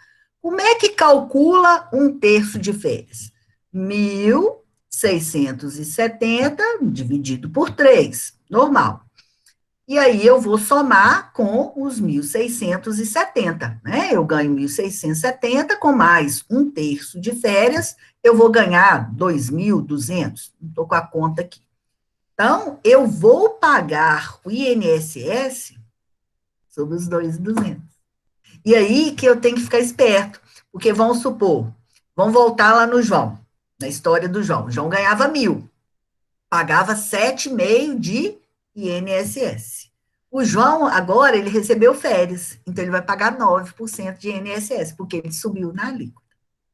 Como é que calcula 1/3 de férias? 1.670 dividido por 3, normal. e aí eu vou somar com os 1.670, né? Eu ganho 1.670 com mais um terço de férias, eu vou ganhar 2.200, não estou com a conta aqui. Então, eu vou pagar o INSS sobre os 2.200. E aí que eu tenho que ficar esperto, porque vamos supor, vamos voltar lá no João, na história do João. O João ganhava 1.000, pagava 7,5 de INSS. O João, agora, ele recebeu férias, então ele vai pagar 9% de INSS, porque ele subiu na alíquota.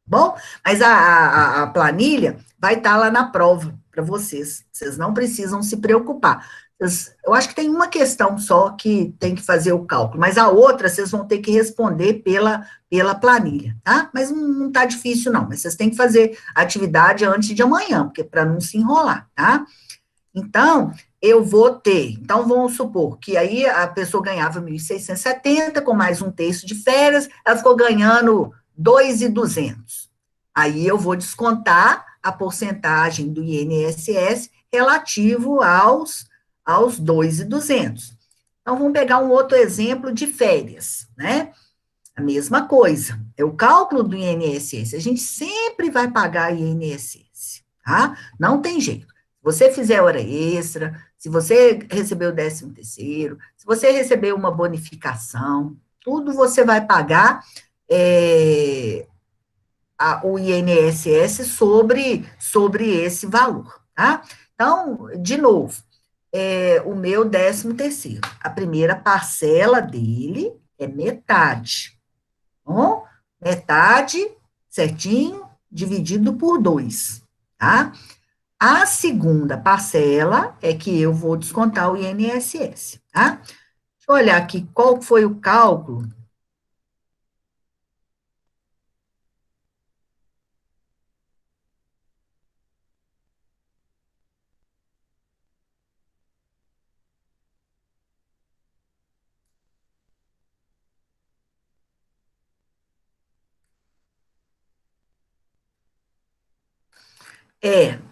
Bom, mas a planilha vai estar lá na prova para vocês. Vocês não precisam se preocupar. Eu acho que tem uma questão só que tem que fazer o cálculo, mas a outra vocês vão ter que responder pela planilha, tá? Mas não está difícil, não. Mas vocês têm que fazer a atividade antes de amanhã, porque para não se enrolar, tá? Então, eu vou ter. Então, vamos supor que aí a pessoa ganhava 1.670, com mais um terço de férias, ela ficou ganhando 2.200. Aí eu vou descontar a porcentagem do INSS relativo aos 2.200. Então, vamos pegar um outro exemplo de férias, né? A mesma coisa, é o cálculo do INSS, a gente sempre vai pagar INSS, tá? Não tem jeito. Se você fizer hora extra, se você recebeu o 13º, se você recebeu uma bonificação, tudo você vai pagar o INSS sobre esse valor, tá? Então, de novo, o meu 13º, a primeira parcela dele é metade, bom? Metade, certinho, dividido por 2, tá? A segunda parcela é que eu vou descontar o INSS, tá? Deixa eu olhar aqui qual foi o cálculo.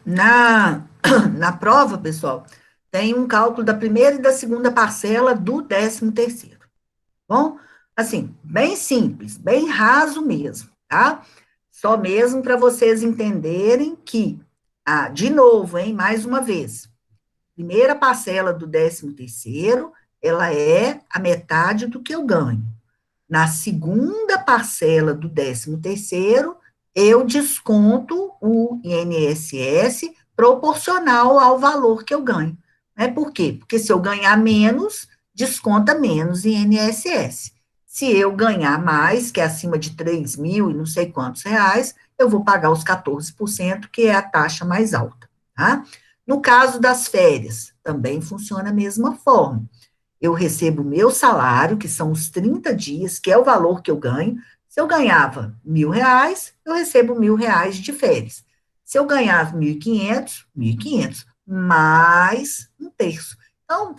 Na prova, pessoal, tem um cálculo da primeira e da segunda parcela do 13º. Bom, assim, bem simples, bem raso mesmo, tá? Só mesmo para vocês entenderem que, de novo, hein, mais uma vez, primeira parcela do 13º, ela é a metade do que eu ganho. Na segunda parcela do 13º, eu desconto o INSS proporcional ao valor que eu ganho. Por quê? Porque se eu ganhar menos, desconta menos INSS. Se eu ganhar mais, que é acima de 3.000 e não sei quantos reais, eu vou pagar os 14%, que é a taxa mais alta, tá? No caso das férias, também funciona a mesma forma. Eu recebo o meu salário, que são os 30 dias, que é o valor que eu ganho. Se eu ganhava R$ 1.000, eu recebo R$ 1.000 de férias. Se eu ganhava 1.500, 1.500, mais um terço. Então,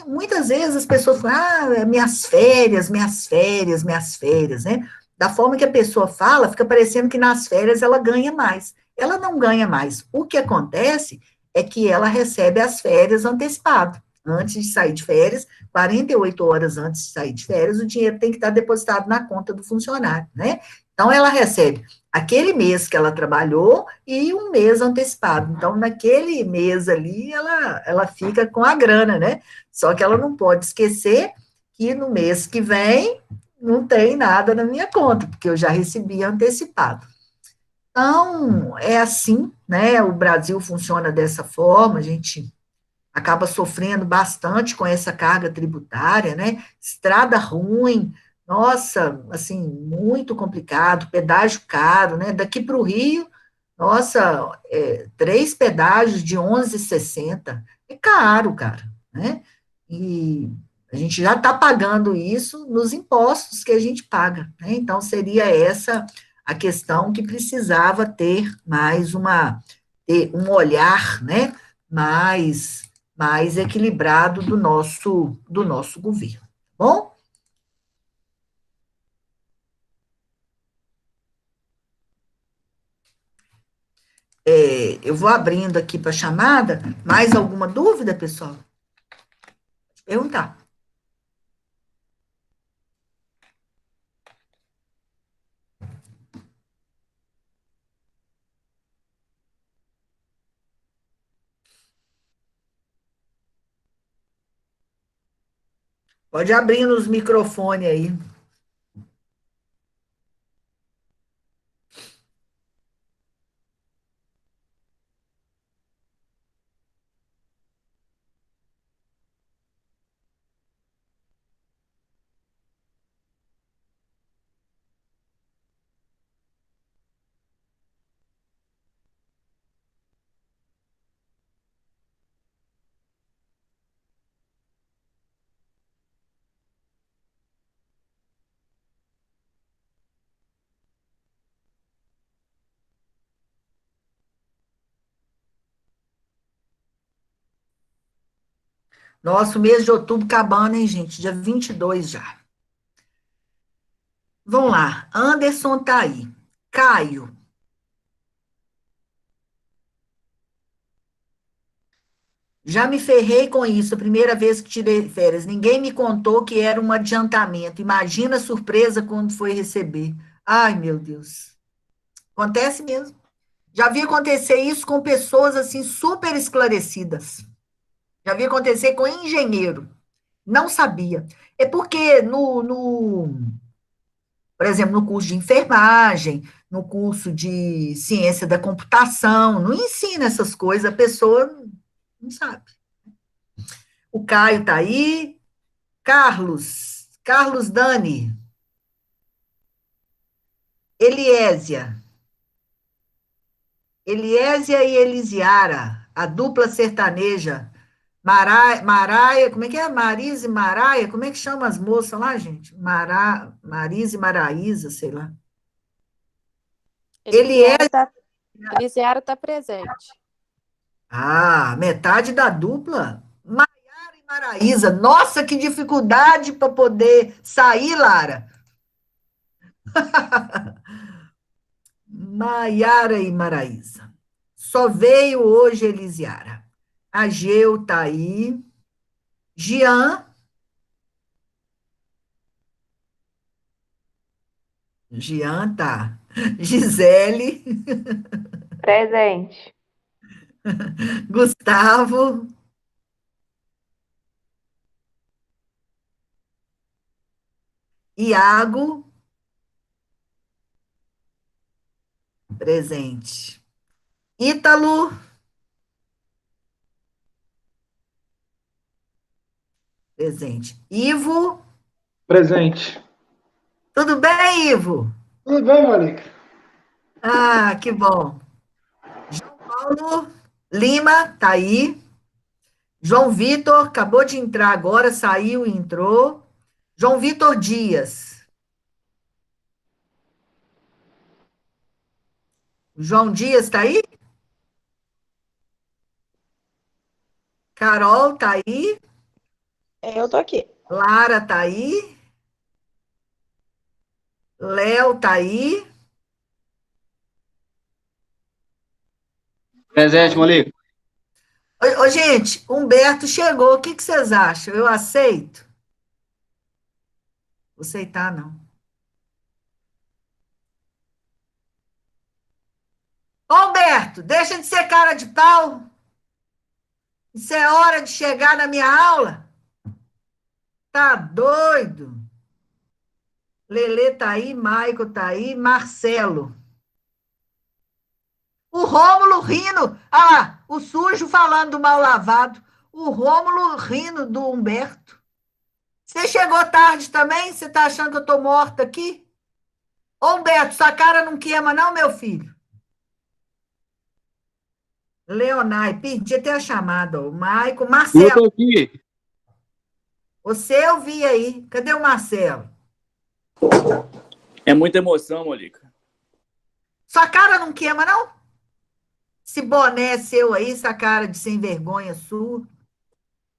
muitas vezes as pessoas falam, minhas férias, minhas férias, minhas férias, né? Da forma que a pessoa fala, fica parecendo que nas férias ela ganha mais. Ela não ganha mais. O que acontece é que ela recebe as férias antecipado. Antes de sair de férias, 48 horas antes de sair de férias, o dinheiro tem que estar depositado na conta do funcionário, né? Então, ela recebe aquele mês que ela trabalhou e um mês antecipado. Então, naquele mês ali, ela fica com a grana, né? Só que ela não pode esquecer que no mês que vem não tem nada na minha conta, porque eu já recebi antecipado. Então, é assim, né? O Brasil funciona dessa forma, a gente acaba sofrendo bastante com essa carga tributária, né? Estrada ruim, nossa, assim, muito complicado, pedágio caro, né? Daqui para o Rio, nossa, 3 pedágios de 11,60, é caro, cara, né? E a gente já está pagando isso nos impostos que a gente paga, né? Então, seria essa a questão que precisava ter mais um olhar, né? Mais equilibrado do nosso governo, tá bom? Eu vou abrindo aqui para a chamada. Mais alguma dúvida, pessoal? Pode Perguntar. Pode abrir nos microfones aí. Nosso mês de outubro acabando, hein, gente? Dia 22 já. Vamos lá. Anderson tá aí. Caio. Já me ferrei com isso, a primeira vez que tirei férias. Ninguém me contou que era um adiantamento. Imagina a surpresa quando foi receber. Ai, meu Deus. Acontece mesmo. Já vi acontecer isso com pessoas assim super esclarecidas. Já vi acontecer com engenheiro. Não sabia. É porque por exemplo, no curso de enfermagem, no curso de ciência da computação, não ensina essas coisas, a pessoa não sabe. O Caio está aí. Carlos Dani. Eliesia e Elisiara, a dupla sertaneja. Maraia, como é que é? Marisa e Maraia, como é que chama as moças lá, gente? Marisa e Maraísa, sei lá. Elisiara tá presente. Ah, metade da dupla? Maiara e Maraísa. Nossa, que dificuldade para poder sair, Lara. Maiara e Maraísa. Só veio hoje Elisiara. Ageu tá aí. Jean tá. Gisele. Presente. Gustavo. Iago. Presente. Ítalo. Presente. Ivo. Presente. Tudo bem, Ivo? Tudo bem, Monique? Ah, que bom. João Paulo Lima, tá aí. João Vitor, acabou de entrar agora, saiu e entrou. João Vitor Dias. João Dias tá aí? Carol tá aí? Eu tô aqui. Lara tá aí? Léo tá aí? Presente, Monique. Ô, gente, Humberto chegou. O que vocês acham? Eu aceito? Vou aceitar, não. Ô, Humberto, deixa de ser cara de pau. Isso é hora de chegar na minha aula? Tá doido? Lelê tá aí, Maico tá aí, Marcelo. O Rômulo rindo. Ah, o sujo falando do mal lavado. O Rômulo rindo do Humberto. Você chegou tarde também? Você tá achando que eu tô morta aqui? Ô, Humberto, sua cara não queima não, meu filho? Leonai, perdi até a chamada. O Maico, Eu Marcelo. tô aqui. Você eu vi aí. Cadê o Marcelo? É muita emoção, Molica. Sua cara não queima, não? Esse boné seu aí, essa cara de sem vergonha sua.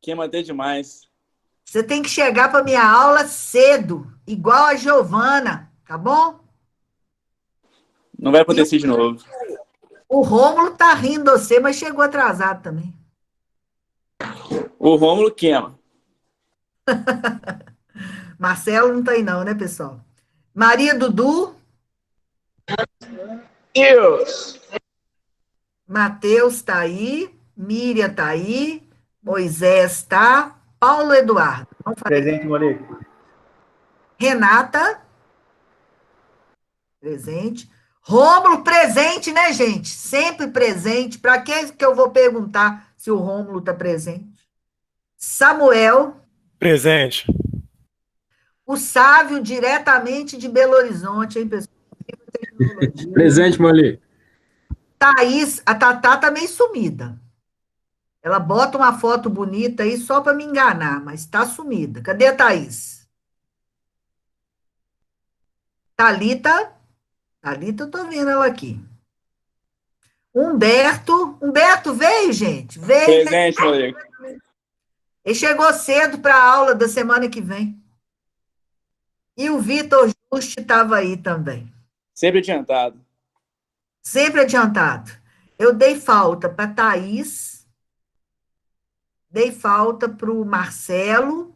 Queima até demais. Você tem que chegar para minha aula cedo, igual a Giovana, tá bom? Não vai acontecer de novo. O Rômulo tá rindo de você, mas chegou atrasado também. O Rômulo queima. Marcelo não tá aí não, né, pessoal? Maria Dudu. Deus. Matheus tá aí. Miriam tá aí. Moisés tá. Paulo Eduardo. Presente, Monique. Renata. Presente. Rômulo, presente, né, gente? Sempre presente. Para que eu vou perguntar se o Rômulo está presente? Samuel. Presente. O Sávio, diretamente de Belo Horizonte, hein, pessoal? Presente, Monique. Thaís, a Tatá tá meio sumida. Ela bota uma foto bonita aí só para me enganar, mas está sumida. Cadê a Thaís? Thalita. Thalita, eu tô vendo ela aqui. Humberto veio, gente. Veio. Presente, Monique. Ele chegou cedo para a aula da semana que vem. E o Vitor Juste estava aí também. Sempre adiantado. Sempre adiantado. Eu dei falta para a Thaís, dei falta para o Marcelo,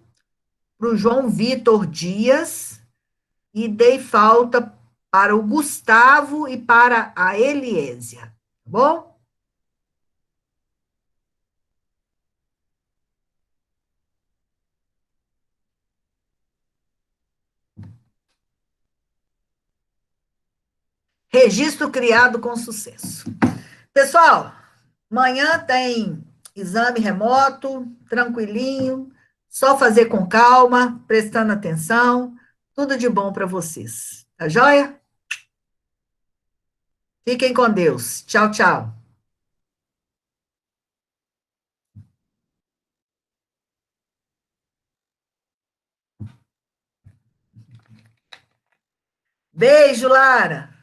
para o João Vitor Dias, e dei falta para o Gustavo e para a Eliésia. Tá bom? Registro criado com sucesso. Pessoal, amanhã tem exame remoto, tranquilinho, só fazer com calma, prestando atenção. Tudo de bom para vocês. Tá joia? Fiquem com Deus. Tchau, tchau. Beijo, Lara.